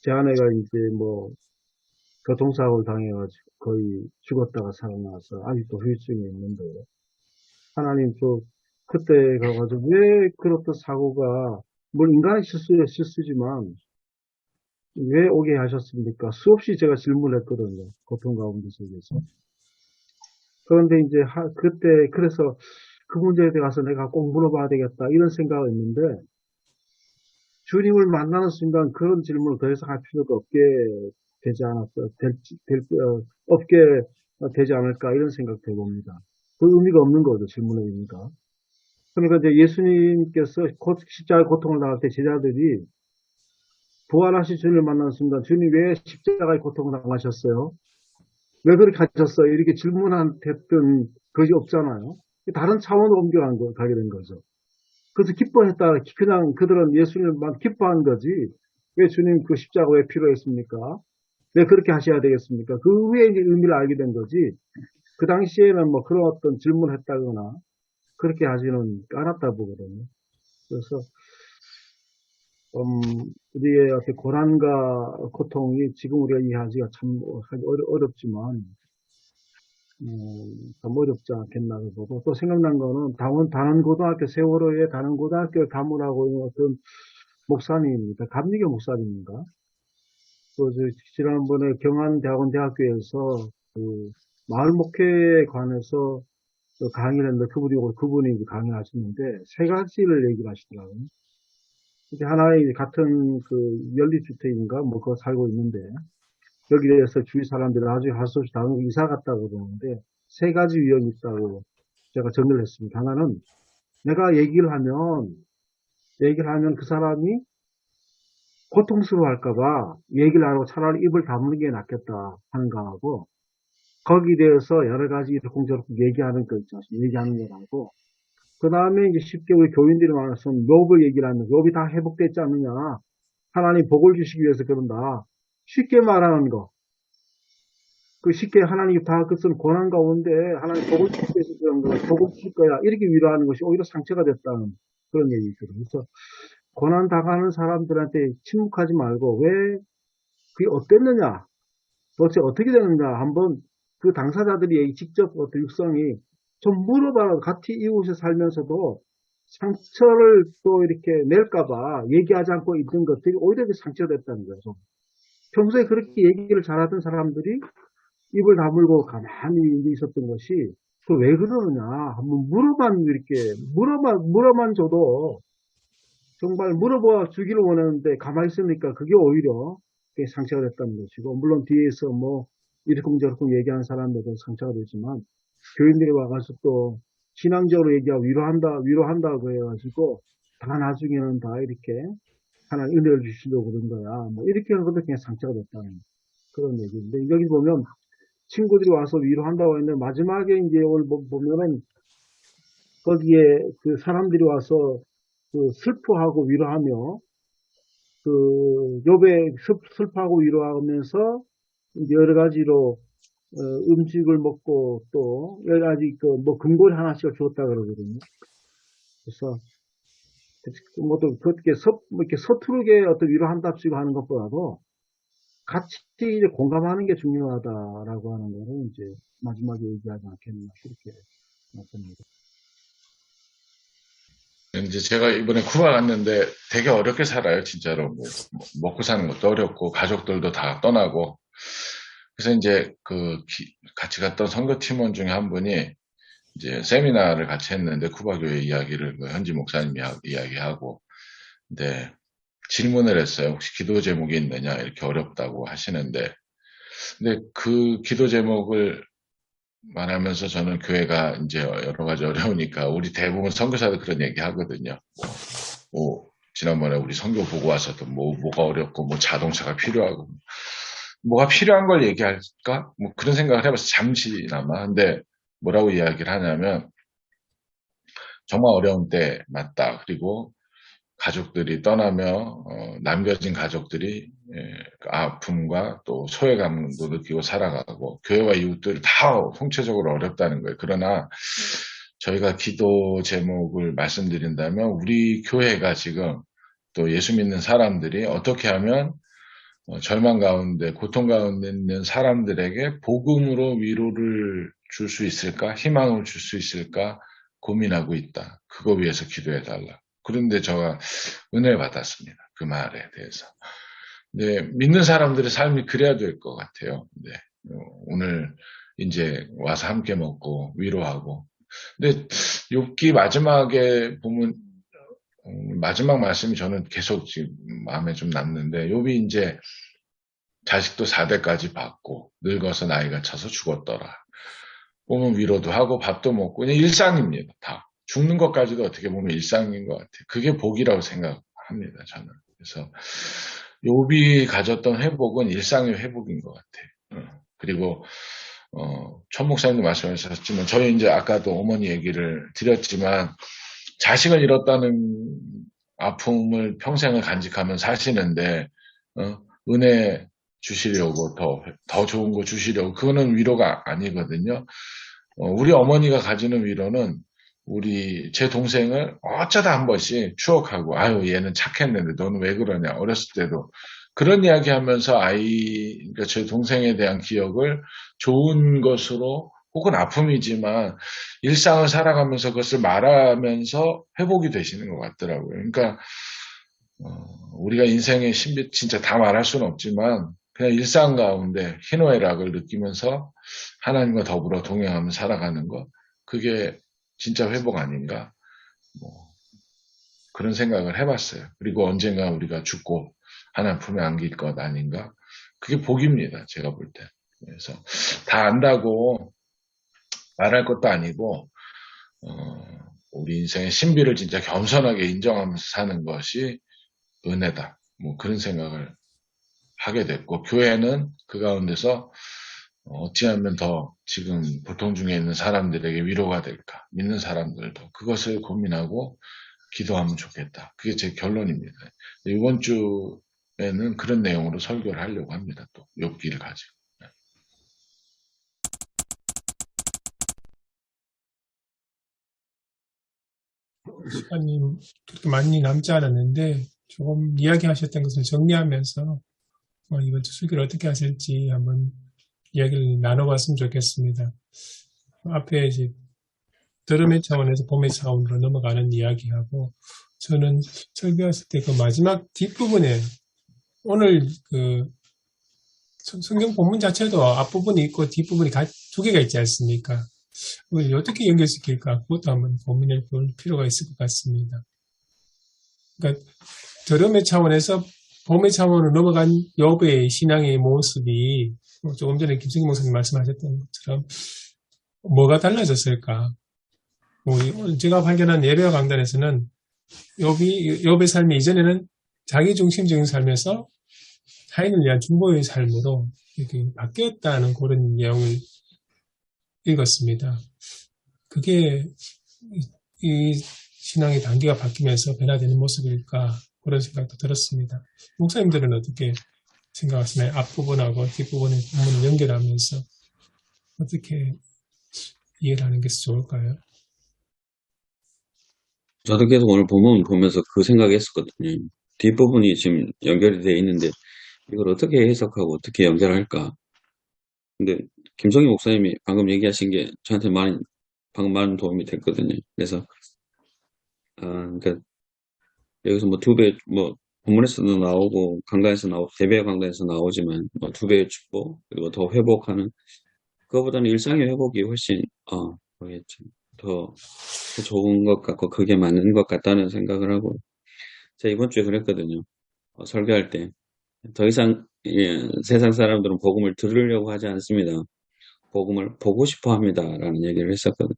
제 아내가 이제 뭐 교통사고를 당해가지고 거의 죽었다가 살아나서 아직도 후유증이 있는데 하나님 그때 가가지고 왜 그렇던 사고가 물론 인간의 실수야 실수지만 왜 오게 하셨습니까? 수없이 제가 질문했거든요. 고통 가운데 속에서. 그런데 이제 그때 그래서 그 문제에 대해서 내가 꼭 물어봐야 되겠다 이런 생각이 있는데 주님을 만나는 순간 그런 질문을 더 이상 할 필요가 없게 되지 않았어, 없게 되지 않을까 이런 생각도 해봅니다. 그 의미가 없는 거죠, 질문의 의미가. 그러니까 이제 예수님께서 십자가의 고통을 당할 때 제자들이 부활하신 주님을 만나는 순간 주님 왜 십자가의 고통을 당하셨어요? 왜 그렇게 하셨어요? 이렇게 질문했던 것이 없잖아요. 다른 차원으로 가게 된 거죠. 그래서 기뻐했다. 그냥 그들은 예수님만 기뻐한 거지. 왜 주님 그 십자가 왜 필요했습니까? 왜 그렇게 하셔야 되겠습니까? 그 후에 이제 의미를 알게 된 거지. 그 당시에는 뭐 그런 어떤 질문을 했다거나 그렇게 하지는 않았다 보거든요. 그래서 우리의 어떤 고난과 고통이 지금 우리가 이해하기가 참 어렵지만 참 어렵지 않겠나 보고 또 생각난 거는 단원고등학교 세월호에 단원고등학교를 담으라고 있는 어떤 목사님입니다. 감리교 목사님인가? 지난번에 경안대학원대학교에서 그 마을 목회에 관해서 강의를 했는데 그분이 강의를 하시는데 세 가지를 얘기를 하시더라고요. 이제 하나의 같은 그 연립주택인가 뭐 그거 살고 있는데 여기에 대해서 주위 사람들이 나중에 할 수 없이 다른 이사 갔다고 그러는데 세 가지 위험이 있다고 제가 정리를 했습니다. 하나는 내가 얘기를 하면 그 사람이 고통스러워 할까봐 얘기를 안 하고 차라리 입을 다무는 게 낫겠다 하는 거하고 거기에 대해서 여러 가지 이렇게 얘기하는 거 있죠. 얘기하는 거라고. 그 다음에 이제 쉽게 우리 교인들이 말해서 욥을 얘기를 하면 욥이 다 회복됐지 않느냐. 하나님 복을 주시기 위해서 그런다. 쉽게 말하는 거. 그 쉽게 하나님이 다 그것은 고난 가운데 하나님 복을 주시기 위해서 그런 거야. 복을 주실 거야. 이렇게 위로하는 것이 오히려 상처가 됐다는 그런 얘기거든요. 그래서 고난 당하는 사람들한테 침묵하지 말고 왜 그게 어땠느냐. 도대체 어떻게 되느냐. 한번 그 당사자들이 직접 어떤 육성이 좀 물어봐라. 같이 이웃에 살면서도 상처를 또 이렇게 낼까봐 얘기하지 않고 있는 것들이 오히려 상처가 됐다는 거죠. 평소에 그렇게 얘기를 잘하던 사람들이 입을 다물고 가만히 있었던 것이 그 왜 그러느냐 한번 물어만 줘도 정말 물어봐 주기를 원하는데 가만히 있으니까 그게 오히려 상처가 됐다는 것이고 물론 뒤에서 뭐 이러쿵저러쿵 얘기하는 사람들도 상처가 되지만 교인들이 와가지고 또 신앙적으로 얘기하고 위로한다고 해가지고 다 나중에는 다 이렇게 하나님 은혜를 주시려고 그런 거야 뭐 이렇게 하는 것도 그냥 상처가 됐다는 그런 얘기인데 여기 보면 친구들이 와서 위로한다고 했는데 마지막에 이제 오늘 보면은 거기에 그 사람들이 와서 그 슬퍼하고 위로하며 그 욥의 슬퍼하고 위로하면서 이제 여러 가지로 음식을 먹고 또 여러 가지 뭐 금고리 하나씩 주었다 그러거든요. 그래서 뭐 또 그렇게 이렇게 서투르게 어떤 위로한답시고 하는 것보다도 같이 이제 공감하는 게 중요하다라고 하는 거를 이제 마지막에 얘기하지 않겠나 그렇게 말씀드립니다. 이제 제가 이번에 쿠바 갔는데 되게 어렵게 살아요, 진짜로. 뭐, 먹고 사는 것도 어렵고, 가족들도 다 떠나고. 그래서 이제 같이 갔던 선교팀원 중에 한 분이 이제 세미나를 같이 했는데, 쿠바교회 이야기를 현지 목사님이 이야기하고, 근데 질문을 했어요. 혹시 기도 제목이 있느냐? 이렇게 어렵다고 하시는데, 근데 그 기도 제목을 말하면서 저는 교회가 이제 여러 가지 어려우니까 우리 대부분 선교사도 그런 얘기 하거든요. 지난번에 우리 선교 보고 와서도 뭐가 어렵고 뭐 자동차가 필요하고 뭐가 필요한 걸 얘기할까? 뭐 그런 생각을 해봤어요. 잠시나마. 근데 뭐라고 이야기를 하냐면 정말 어려운 때 맞다. 그리고 가족들이 떠나며 남겨진 가족들이 아픔과 또 소외감도 느끼고 살아가고 교회와 이웃들이 다 총체적으로 어렵다는 거예요. 그러나 저희가 기도 제목을 말씀드린다면 우리 교회가 지금 또 예수 믿는 사람들이 어떻게 하면 절망 가운데 고통 가운데 있는 사람들에게 복음으로 위로를 줄 수 있을까? 희망을 줄 수 있을까? 고민하고 있다. 그거 위해서 기도해달라. 그런데 제가 은혜를 받았습니다. 그 말에 대해서. 네, 믿는 사람들의 삶이 그래야 될 것 같아요. 네, 오늘 이제 와서 함께 먹고 위로하고. 근데 욥기 마지막에 보면 마지막 말씀이 저는 계속 지금 마음에 좀 남는데, 욥이 이제 자식도 4대까지 받고 늙어서 나이가 차서 죽었더라. 보면 위로도 하고 밥도 먹고 그냥 일상입니다. 다. 죽는 것까지도 어떻게 보면 일상인 것 같아요. 그게 복이라고 생각합니다. 저는. 그래서 욥이 가졌던 회복은 일상의 회복인 것 같아요. 그리고 천 목사님도 말씀하셨지만 저희 이제 아까도 어머니 얘기를 드렸지만 자식을 잃었다는 아픔을 평생을 간직하면 사시는데 은혜 주시려고 더 좋은 거 주시려고 그거는 위로가 아니거든요. 우리 어머니가 가지는 위로는 제 동생을 어쩌다 한 번씩 추억하고 아유 얘는 착했는데 너는 왜 그러냐 어렸을 때도 그런 이야기 하면서 그러니까 제 동생에 대한 기억을 좋은 것으로 혹은 아픔이지만 일상을 살아가면서 그것을 말하면서 회복이 되시는 것 같더라고요. 그러니까 우리가 인생의 신비 진짜 다 말할 수는 없지만 그냥 일상 가운데 희노애락을 느끼면서 하나님과 더불어 동행하며 살아가는 것 그게 진짜 회복 아닌가 그런 생각을 해봤어요. 그리고 언젠가 우리가 죽고 하나님 품에 안길 것 아닌가 그게 복입니다. 제가 볼 때. 그래서 다 안다고 말할 것도 아니고 우리 인생의 신비를 진짜 겸손하게 인정하면서 사는 것이 은혜다. 그런 생각을 하게 됐고 교회는 그 가운데서 어찌하면 더 지금 보통 중에 있는 사람들에게 위로가 될까 믿는 사람들도 그것을 고민하고 기도하면 좋겠다. 그게 제 결론입니다. 이번 주에는 그런 내용으로 설교를 하려고 합니다. 또 욥기를 가지고. 시간이 그렇게 많이 남지 않았는데 조금 이야기하셨던 것을 정리하면서 이번 주 설교를 어떻게 하실지 한번 이야기를 나눠봤으면 좋겠습니다. 앞에 이제 들음의 차원에서 봄의 차원으로 넘어가는 이야기하고 저는 설교했을 때 그 마지막 뒷부분에 오늘 그 성경 본문 자체도 앞부분이 있고 뒷부분이 두 개가 있지 않습니까? 그걸 어떻게 연결시킬까? 그것도 한번 고민해 볼 필요가 있을 것 같습니다. 그러니까 들음의 차원에서 봄의 차원으로 넘어간 욥의 신앙의 모습이 조금 전에 김승기 목사님 말씀하셨던 것처럼 뭐가 달라졌을까? 제가 발견한 예배와 강단에서는 욥의 삶이 이전에는 자기중심적인 삶에서 타인을 위한 중보의 삶으로 이렇게 바뀌었다는 그런 내용을 읽었습니다. 그게 이 신앙의 단계가 바뀌면서 변화되는 모습일까 그런 생각도 들었습니다. 목사님들은 어떻게 생각하시나요? 앞부분하고 뒷부분의 부분을 연결하면서 어떻게 이해를 하는 게 좋을까요? 저도 계속 오늘 본문 보면서 그 생각했었거든요. 뒷부분이 지금 연결이 되어 있는데 이걸 어떻게 해석하고 어떻게 연결할까? 근데 김성희 목사님이 방금 얘기하신 게 저한테 방금 많은 도움이 됐거든요. 그래서 그러니까 여기서 본문에서도 나오고 강단에서 나오고 대배 강단에서 나오지만 두 배의 축복 그리고 더 회복하는 그거보다는 일상의 회복이 훨씬 더 좋은 것 같고 그게 맞는 것 같다는 생각을 하고 제가 이번 주에 그랬거든요. 설교할 때 더 이상 세상 사람들은 복음을 들으려고 하지 않습니다. 복음을 보고 싶어 합니다라는 얘기를 했었거든요.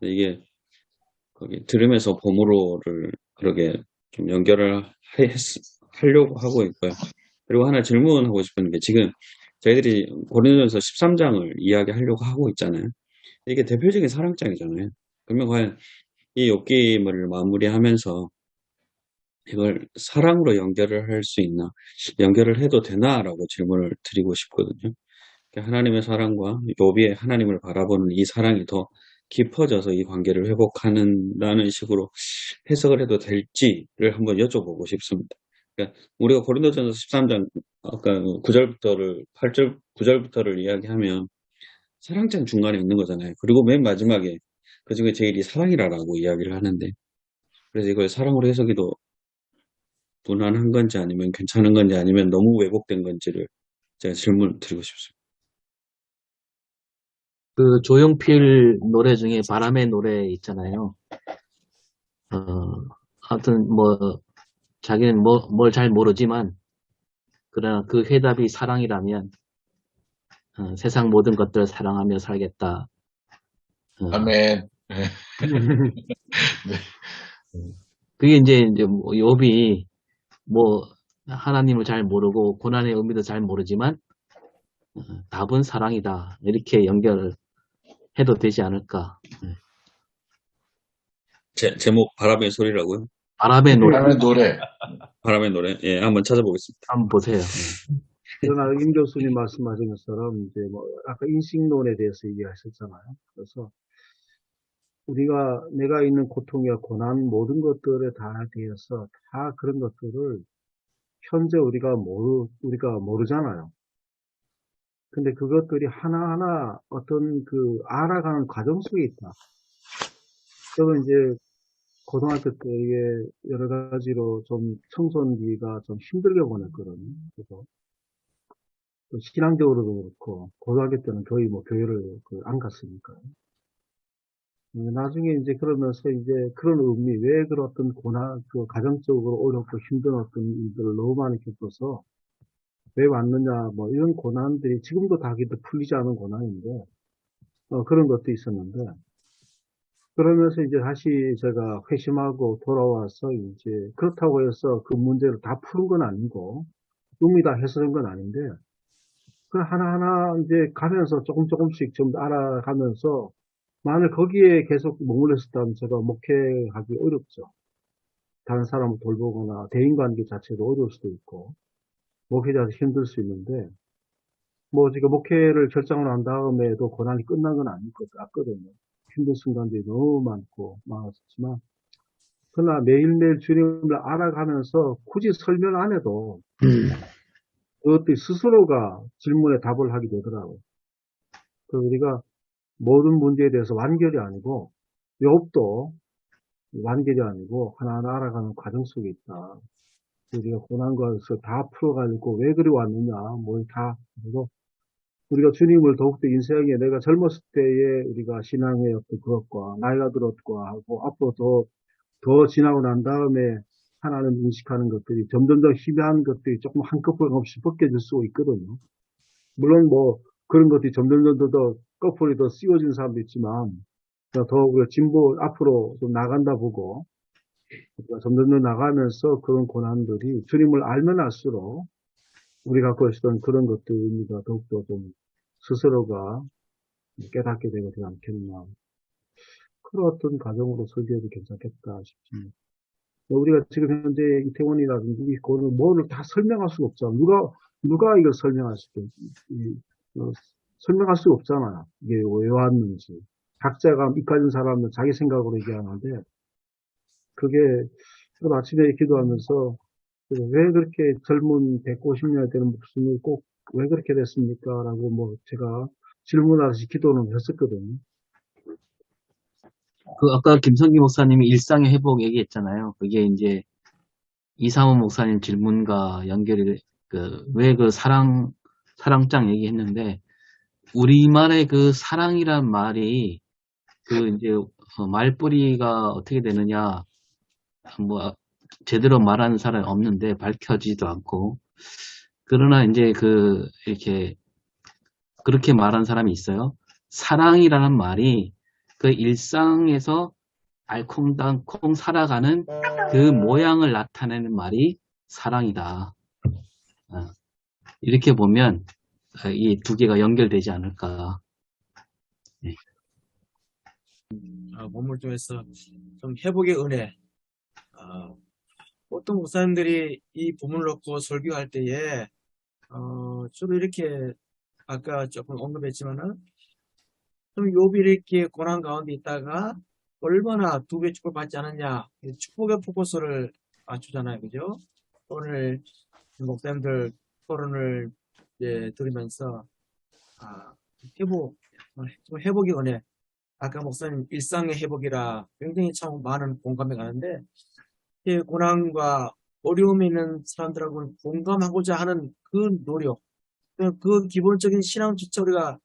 이게 거기 들으면서 봄으로를 그렇게 좀 연결을 하려고 하고 있고요. 그리고 하나 질문하고 싶은 게 지금 저희들이 고린도전서 13장을 이야기하려고 하고 있잖아요. 이게 대표적인 사랑장이잖아요. 그러면 과연 이 욥기를 마무리하면서 이걸 사랑으로 연결을 할 수 있나? 연결을 해도 되나라고 질문을 드리고 싶거든요. 하나님의 사랑과 욥이 하나님을 바라보는 이 사랑이 더 깊어져서 이 관계를 회복하는다는 식으로 해석을 해도 될지를 한번 여쭤보고 싶습니다. 그러니까 우리가 고린도전서 13장 아까 9절부터를 이야기하면 사랑장 중간에 있는 거잖아요. 그리고 맨 마지막에 그중에 제일이 사랑이라고 이야기를 하는데 그래서 이걸 사랑으로 해석해도 무난한 건지 아니면 괜찮은 건지 아니면 너무 왜곡된 건지를 제가 질문을 드리고 싶습니다. 그 조용필 노래 중에 바람의 노래 있잖아요. 아무튼 뭐 자기는 뭘 잘 모르지만 그러나 그 해답이 사랑이라면 세상 모든 것들을 사랑하며 살겠다. 아멘. 네. 그게 이제 뭐 욥이 뭐 하나님을 잘 모르고 고난의 의미도 잘 모르지만 답은 사랑이다. 이렇게 연결을 해도 되지 않을까. 제목 바람의 소리라고요? 바람의 노래 바람의 노래. 바람의 노래. 예, 한번 찾아보겠습니다. 한번 보세요. 그러나 임 교수님 말씀하신 것처럼 이제 뭐 아까 인식론에 대해서 얘기하셨잖아요. 그래서 우리가 내가 있는 고통이나 고난 모든 것들에 다 대해서 다 그런 것들을 현재 우리가 모르잖아요. 근데 그것들이 하나하나 어떤 그 알아가는 과정 속에 있다. 저는 이제 고등학교 때 이게 여러 가지로 좀 청소년기가 좀 힘들게 보냈거든요. 그래서 또 신앙적으로도 그렇고 고등학교 때는 거의 뭐 교회를 안 갔으니까요. 나중에 이제 그러면서 이제 그런 의미, 왜 그런 어떤 고난, 그 가정적으로 어렵고 힘든 어떤 일들을 너무 많이 겪어서 왜 왔느냐, 뭐 이런 고난들이 지금도 다 풀리지 않은 고난인데, 그런 것도 있었는데, 그러면서 이제 다시 제가 회심하고 돌아와서 이제 그렇다고 해서 그 문제를 다 푸는 건 아니고, 의미 다 해소된 건 아닌데, 그 하나하나 이제 가면서 조금씩 좀 알아가면서, 만약 거기에 계속 머물러 있었다면 제가 목회하기 어렵죠. 다른 사람을 돌보거나 대인관계 자체도 어려울 수도 있고, 목회자도 힘들 수 있는데, 뭐 지금 목회를 결정을 한 다음에도 고난이 끝난 건 아닐 것 같거든요. 힘든 순간들이 너무 많았지만, 그러나 매일매일 주님을 알아가면서 굳이 설명 안 해도 그것들이 스스로가 질문에 답을 하게 되더라고요. 그래서 우리가 모든 문제에 대해서 완결이 아니고, 욥도 완결이 아니고 하나하나 알아가는 과정 속에 있다. 우리가 고난과에서 다 풀어가지고 왜 그리 왔느냐, 뭘 다, 그리고 우리가 주님을 더욱더 인생에 내가 젊었을 때에 우리가 신앙의 어떤 그것과 나이가 들었고 하고 앞으로 더 지나고 난 다음에 하나님 인식하는 것들이 점점 더 희미한 것들이 조금 한꺼풀 없이 벗겨질 수 있거든요. 물론 뭐 그런 것들이 점점 더 꺼풀이 더 씌워진 사람도 있지만 더 우리가 진보 앞으로 좀 나간다 보고 우리가 점점 더 나가면서 그런 고난들이 주님을 알면 알수록 우리가 갖고 있었던 그런 것들 의미가 더욱더 좀 스스로가 깨닫게 되지 않겠나. 그런 어떤 가정으로 설계해도 괜찮겠다 싶습니다. 우리가 지금 현재 이태원이라든지 이거는 뭐를 다 설명할 수가 없잖아. 누가 이걸 설명할 수가 설명할 수가 없잖아요. 이게 왜 왔는지. 각자가 이까진 사람은 자기 생각으로 얘기하는데 그게 아침에 기도하면서 왜 그렇게 젊은 150년 되는 목숨을 꼭 왜 그렇게 됐습니까? 라고 뭐 제가 질문하듯이 기도는 했었거든요. 그 아까 김성기 목사님이 일상의 회복 얘기했잖아요. 그게 이제 이상훈 목사님 질문과 연결이 왜 그 사랑장 얘기했는데 우리말의 그 사랑이란 말이 그 이제 말뿌리가 어떻게 되느냐 뭐 제대로 말하는 사람이 없는데 밝혀지지도 않고 그러나 이제 이렇게 그렇게 말하는 사람이 있어요. 사랑이라는 말이 그 일상에서 알콩달콩 살아가는 그 모양을 나타내는 말이 사랑이다. 이렇게 보면 이 두 개가 연결되지 않을까. 네. 본문 중에서 좀 회복의 은혜. 보통 목사님들이 이 본문을 놓고 설교할 때에 주로 이렇게 아까 조금 언급했지만은 좀 욥이 이렇게 고난 가운데 있다가 얼마나 두 배 축복받지 않았냐 축복의 포커스를 맞추잖아요, 그죠? 오늘 목사님들 토론을 들으면서 회복의 은혜. 아까 목사님 일상의 회복이라 굉장히 참 많은 공감이 가는데 고난과 어려움이 있는 사람들하고 공감하고자 하는 그 노력, 그 기본적인 신앙조차 우리가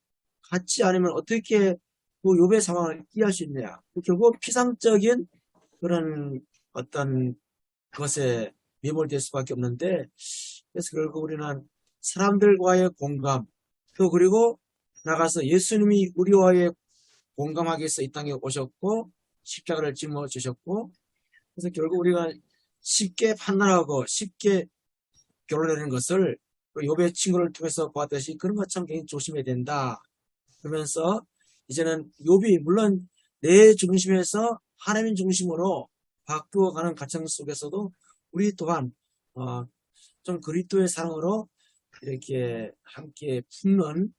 같지 않으면 어떻게 그 욥의 상황을 이해할 수 있느냐. 결국 피상적인 그런 어떤 것에 매몰될 수밖에 없는데, 그래서 결국 우리는 사람들과의 공감, 또 그리고 나가서 예수님이 우리와의 공감하기 위해서 이 땅에 오셨고 십자가를 짊어 주셨고, 그래서 결국 우리가 쉽게 판단하고 쉽게 결론내는 것을 욥의 친구를 통해서 보았듯이 그런 것 참 굉장히 조심해야 된다. 그러면서 이제는 욥이 물론 내 중심에서 하나님 중심으로 바꾸어가는 과정 속에서도 우리 또한 좀 그리스도의 사랑으로 이렇게 함께 품는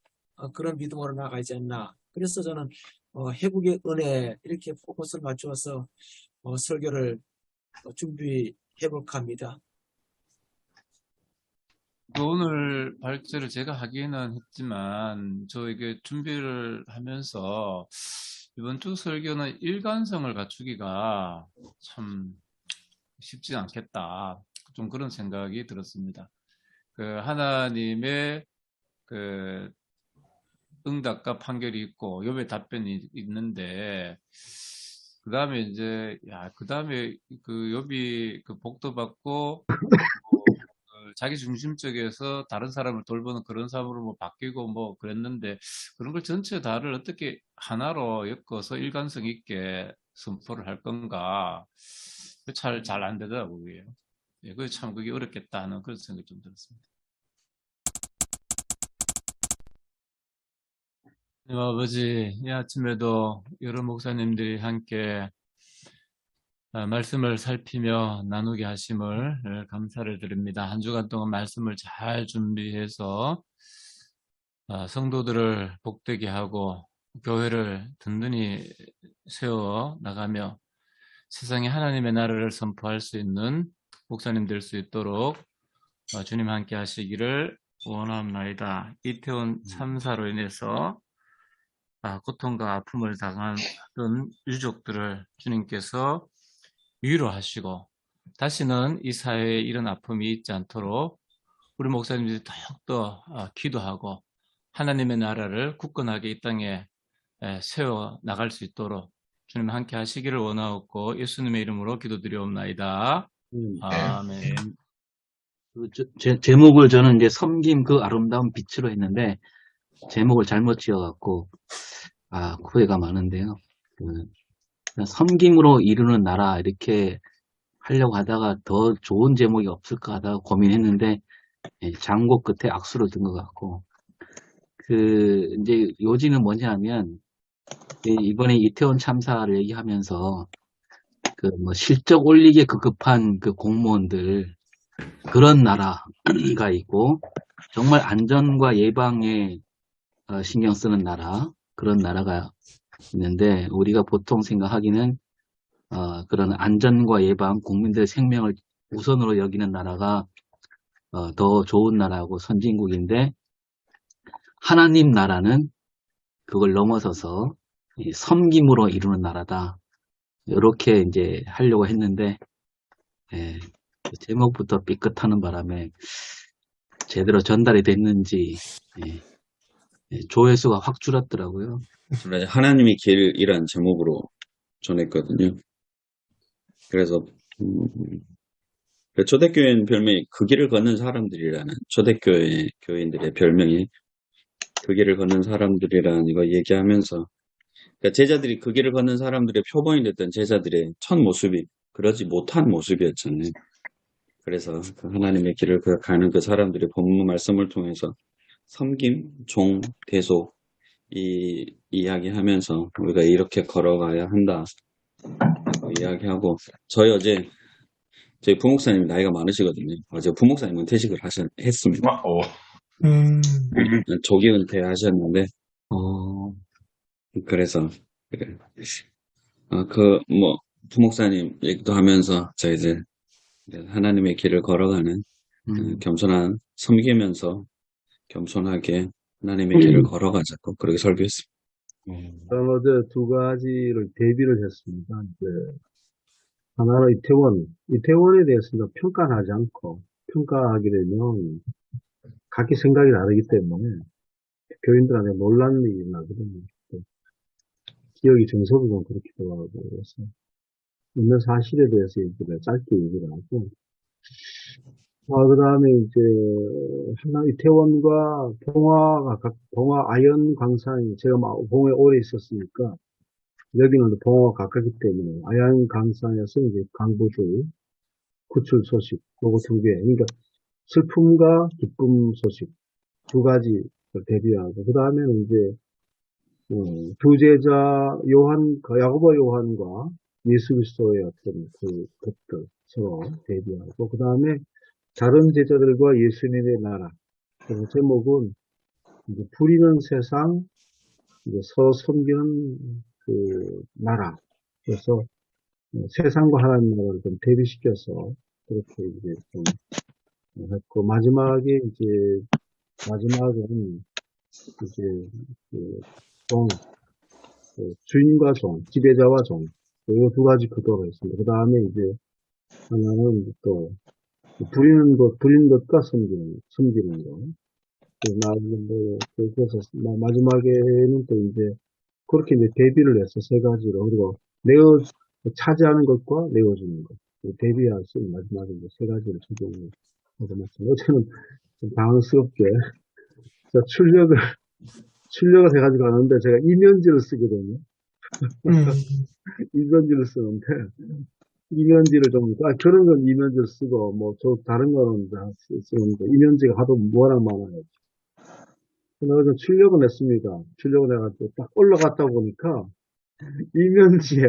그런 믿음으로 나가지 않나. 그래서 저는 회복의 은혜 이렇게 포커스를 맞추어서 설교를 준비해 볼까 합니다. 오늘 발제를 제가 하기는 했지만 저에게 준비를 하면서 이번 주 설교는 일관성을 갖추기가 참 쉽지 않겠다. 좀 그런 생각이 들었습니다. 그 하나님의 그 응답과 판결이 있고 욥의 답변이 있는데, 그 다음에 이제 그 다음에 그 욥이 그 복도 받고 자기 중심적에서 다른 사람을 돌보는 그런 사람으로 뭐 바뀌고 뭐 그랬는데, 그런 걸 전체 다를 어떻게 하나로 엮어서 일관성 있게 선포를 할 건가, 잘 안 되더라고요. 그게. 예, 그게 참 그게 어렵겠다 하는 그런 생각이 좀 들었습니다. 아버지, 이 아침에도 여러 목사님들이 함께 말씀을 살피며 나누게 하심을 감사를 드립니다. 한 주간 동안 말씀을 잘 준비해서 성도들을 복되게 하고 교회를 든든히 세워 나가며 세상에 하나님의 나라를 선포할 수 있는 목사님 될 수 있도록 주님 함께 하시기를 원합니다. 이태원 참사로 인해서 고통과 아픔을 당하던 유족들을 주님께서 위로하시고 다시는 이 사회에 이런 아픔이 있지 않도록 우리 목사님들이 더욱더 기도하고 하나님의 나라를 굳건하게 이 땅에 세워 나갈 수 있도록 주님 함께 하시기를 원하옵고 예수님의 이름으로 기도드리옵나이다. 아멘. 제목을 저는 이제 섬김 그 아름다운 빛으로 했는데 제목을 잘못 지어갖고 후회가 많은데요. 섬김으로 이루는 나라 이렇게 하려고 하다가 더 좋은 제목이 없을까 하다가 고민했는데 장고 끝에 악수를 든 것 같고, 이제 요지는 뭐냐 하면 이번에 이태원 참사를 얘기하면서 뭐 실적 올리기에 급급한 그 공무원들, 그런 나라가 있고 정말 안전과 예방에 신경 쓰는 나라, 그런 나라가 있는데, 우리가 보통 생각하기는 그런 안전과 예방, 국민들의 생명을 우선으로 여기는 나라가 더 좋은 나라고 선진국인데, 하나님 나라는 그걸 넘어서서 섬김으로 이루는 나라다. 이렇게 이제 하려고 했는데 제목부터 삐끗하는 바람에 제대로 전달이 됐는지 조회수가 확 줄었더라고요. 하나님의 길이란 제목으로 전했거든요. 그래서 초대교회는 별명이 그 길을 걷는 사람들이라는, 초대교회 교인들의 별명이 그 길을 걷는 사람들이라는 이거 얘기하면서, 그러니까 제자들이 그 길을 걷는 사람들의 표본이 됐던 제자들의 첫 모습이 그러지 못한 모습이었잖아요. 그래서 그 하나님의 길을 가는 그 사람들의 본문 말씀을 통해서 섬김, 종, 대속 이 이야기하면서 우리가 이렇게 걸어가야 한다 이야기하고, 어제 저희 부목사님이 나이가 많으시거든요. 어제 부목사님은 퇴직을 했습니다. 조기 은퇴하셨는데 그래서 부목사님 얘기도 하면서 저희들 하나님의 길을 걸어가는 겸손한, 섬기면서 겸손하게 하나님의 길을 걸어가자고 그렇게 설교했습니다. 저는 어제 두 가지를 대비를 했습니다. 이제 하나는 이태원에 대해서 평가하지 않고, 평가하게 되면 각기 생각이 다르기 때문에 교인들한테 논란이 나거든요. 기억이 정서도 좀 그렇기도 하고, 그래서 있는 사실에 대해서 얘기를 짧게 얘기를 하고, 그 다음에 이제 이태원과 봉화 아연 광산이 제가 봉화에 오래 있었으니까 여기는 봉화가 가깝기 때문에 아연 광산에서 이제 강부들 구출 소식 요거 두 개, 그러니까 슬픔과 기쁨 소식 두 가지를 대비하고, 그 다음에는 이제 두 제자 야고보 요한과 예수 그리스도의 어떤 것들 서로 대비하고, 그 다음에 다른 제자들과 예수님의 나라. 그래서 제목은 이제 부리는 세상, 이제 서로 섬기는 그 나라. 그래서 세상과 하나님 나라를 좀 대비시켜서 그렇게 이제 좀 했고, 마지막에는 이제 주인과 종, 지배자와 종, 이 두 가지 구도로 했습니다. 그 다음에 이제 하나는 또 부리는 것과 섬기는 것. 그래서 마지막에는 또 이제 그렇게 이제 대비를 해서 세 가지로, 그리고 차지하는 것과 내어주는 것, 대비할 수 있는 마지막에 이제 세 가지를 적용을 하고 있습니다. 어제는 좀 당황스럽게 출력을 해가지고 하는데 제가 이면지를 쓰거든요. 이면지를 쓰는데, 이면지를 그런 건 이면지를 쓰고, 다른 거는 다 쓰는데, 이면지가 하도 뭐랑 많아요. 그래서 출력을 했습니다. 출력을 해가지고 딱 올라갔다 보니까, 이면지에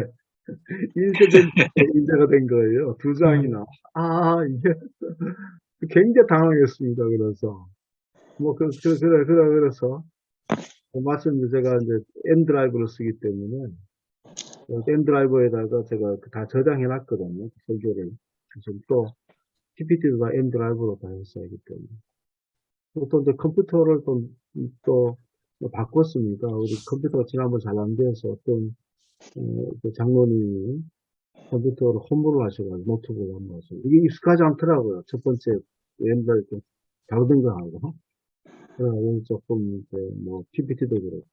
인쇄가 된 거예요. 두 장이나. 이게 굉장히 당황했습니다. 그래서. 그래서, 마침 제가 이제 N드라이브를 쓰기 때문에, N드라이브에다가 제가 다 저장해놨거든요. 설교를. 그래서 또, PPT도 다 N드라이브로 다 했어야 하기 때문에. 또 이제 컴퓨터를 또 바꿨습니다. 우리 컴퓨터가 지난번 잘 안 돼서 어떤, 그 장로님이 컴퓨터로 홈으로 하셔가지고 노트북을 한번 하셔요. 이게 익숙하지 않더라고요. 첫 번째, 옛날에 좀 다르던 거 하고. 그래서 조금, PPT도 그렇고.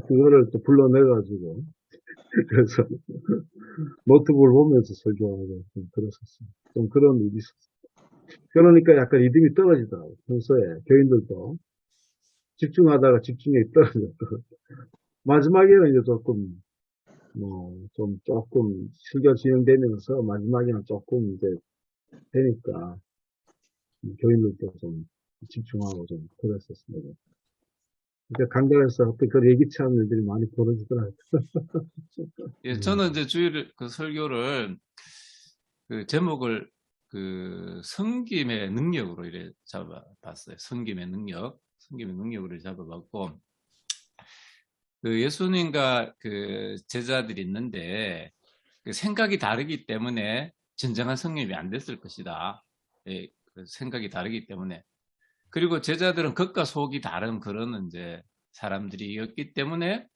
그거를 또 불러내가지고. 그래서, 노트북을 보면서 설교하고 좀 그랬었어요. 좀 그런 일이 있었어요. 그러니까 약간 리듬이 떨어지더라고요. 평소에 교인들도 집중하다가 집중력이 떨어졌고. 마지막에는 이제 조금 설교 진행되면서 마지막에는 조금 이제 되니까 교인들도 좀 집중하고 좀 그랬었습니다. 그러니까 강단에서 어떤 그 예기치 않은 일들이 많이 벌어지더라고요. 예, 저는 이제 그 설교를, 그 제목을, 섬김의 능력으로 이래 잡아봤어요. 섬김의 능력으로 잡아봤고, 예수님과 그 제자들이 있는데, 그 생각이 다르기 때문에 진정한 성립이 안 됐을 것이다. 예, 그 생각이 다르기 때문에. 그리고 제자들은 겉과 속이 다른 그런 이제 사람들이었기 때문에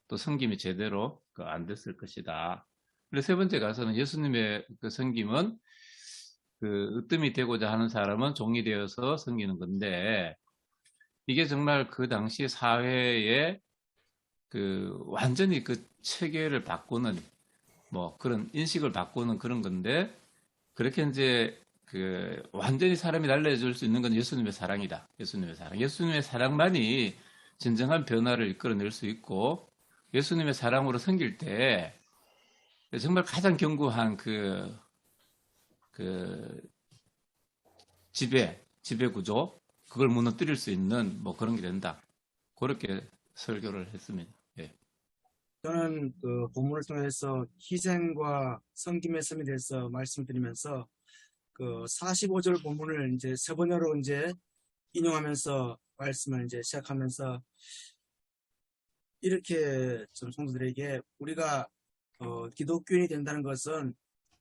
또 섬김이 제대로 안 됐을 것이다. 그리고 세 번째 가서는 예수님의 그 섬김은 으뜸이 되고자 하는 사람은 종이 되어서 섬기는 건데, 이게 정말 그 당시 사회에 완전히 그 체계를 바꾸는 그런 인식을 바꾸는 그런 건데, 그렇게 이제 완전히 사람이 달라질 수 있는 건 예수님의 사랑이다. 예수님의 사랑만이 진정한 변화를 이끌어낼 수 있고, 예수님의 사랑으로 섬길 때 정말 가장 견고한 지배 구조, 그걸 무너뜨릴 수 있는 그런 게 된다. 그렇게 설교를 했습니다. 예. 저는 그 본문을 통해서 희생과 섬김의 섬에 대해서 말씀드리면서 그 45절 본문을 이제 세 번째로 이제 인용하면서 말씀을 이제 시작하면서 이렇게 좀 성도들에게 우리가 기독교인이 된다는 것은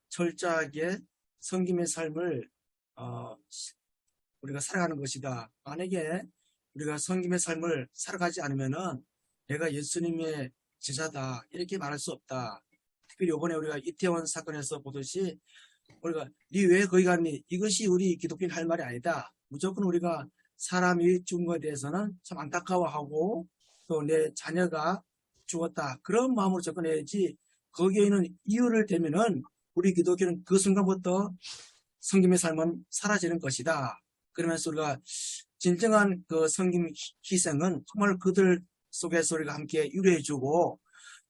철저하게 섬김의 삶을 우리가 살아가는 것이다. 만약에 우리가 섬김의 삶을 살아가지 않으면은 내가 예수님의 제자다 이렇게 말할 수 없다. 특별히 이번에 우리가 이태원 사건에서 보듯이 우리가 니 왜 거기 갔니? 이것이 우리 기독교인 할 말이 아니다. 무조건 우리가 사람이 죽은 것에 대해서는 참 안타까워하고 또 내 자녀가 죽었다. 그런 마음으로 접근해야지 거기에 있는 이유를 대면은 우리 기독교는 그 순간부터 성김의 삶은 사라지는 것이다. 그러면서 우리가 진정한 그 성김 희생은 정말 그들 속에서 우리가 함께 위로해주고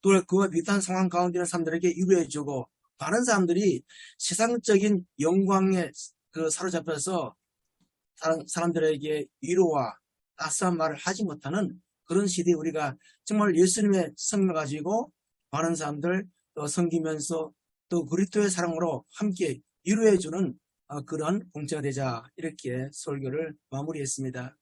또 그와 비슷한 상황 가운데 있는 사람들에게 위로해주고 많은 사람들이 세상적인 영광에 그 사로잡혀서 다른 사람들에게 위로와 따스한 말을 하지 못하는 그런 시대에 우리가 정말 예수님의 성을 가지고 많은 사람들 또 섬기면서 또 그리스도의 사랑으로 함께 위로해주는 그런 공체가 되자 이렇게 설교를 마무리했습니다.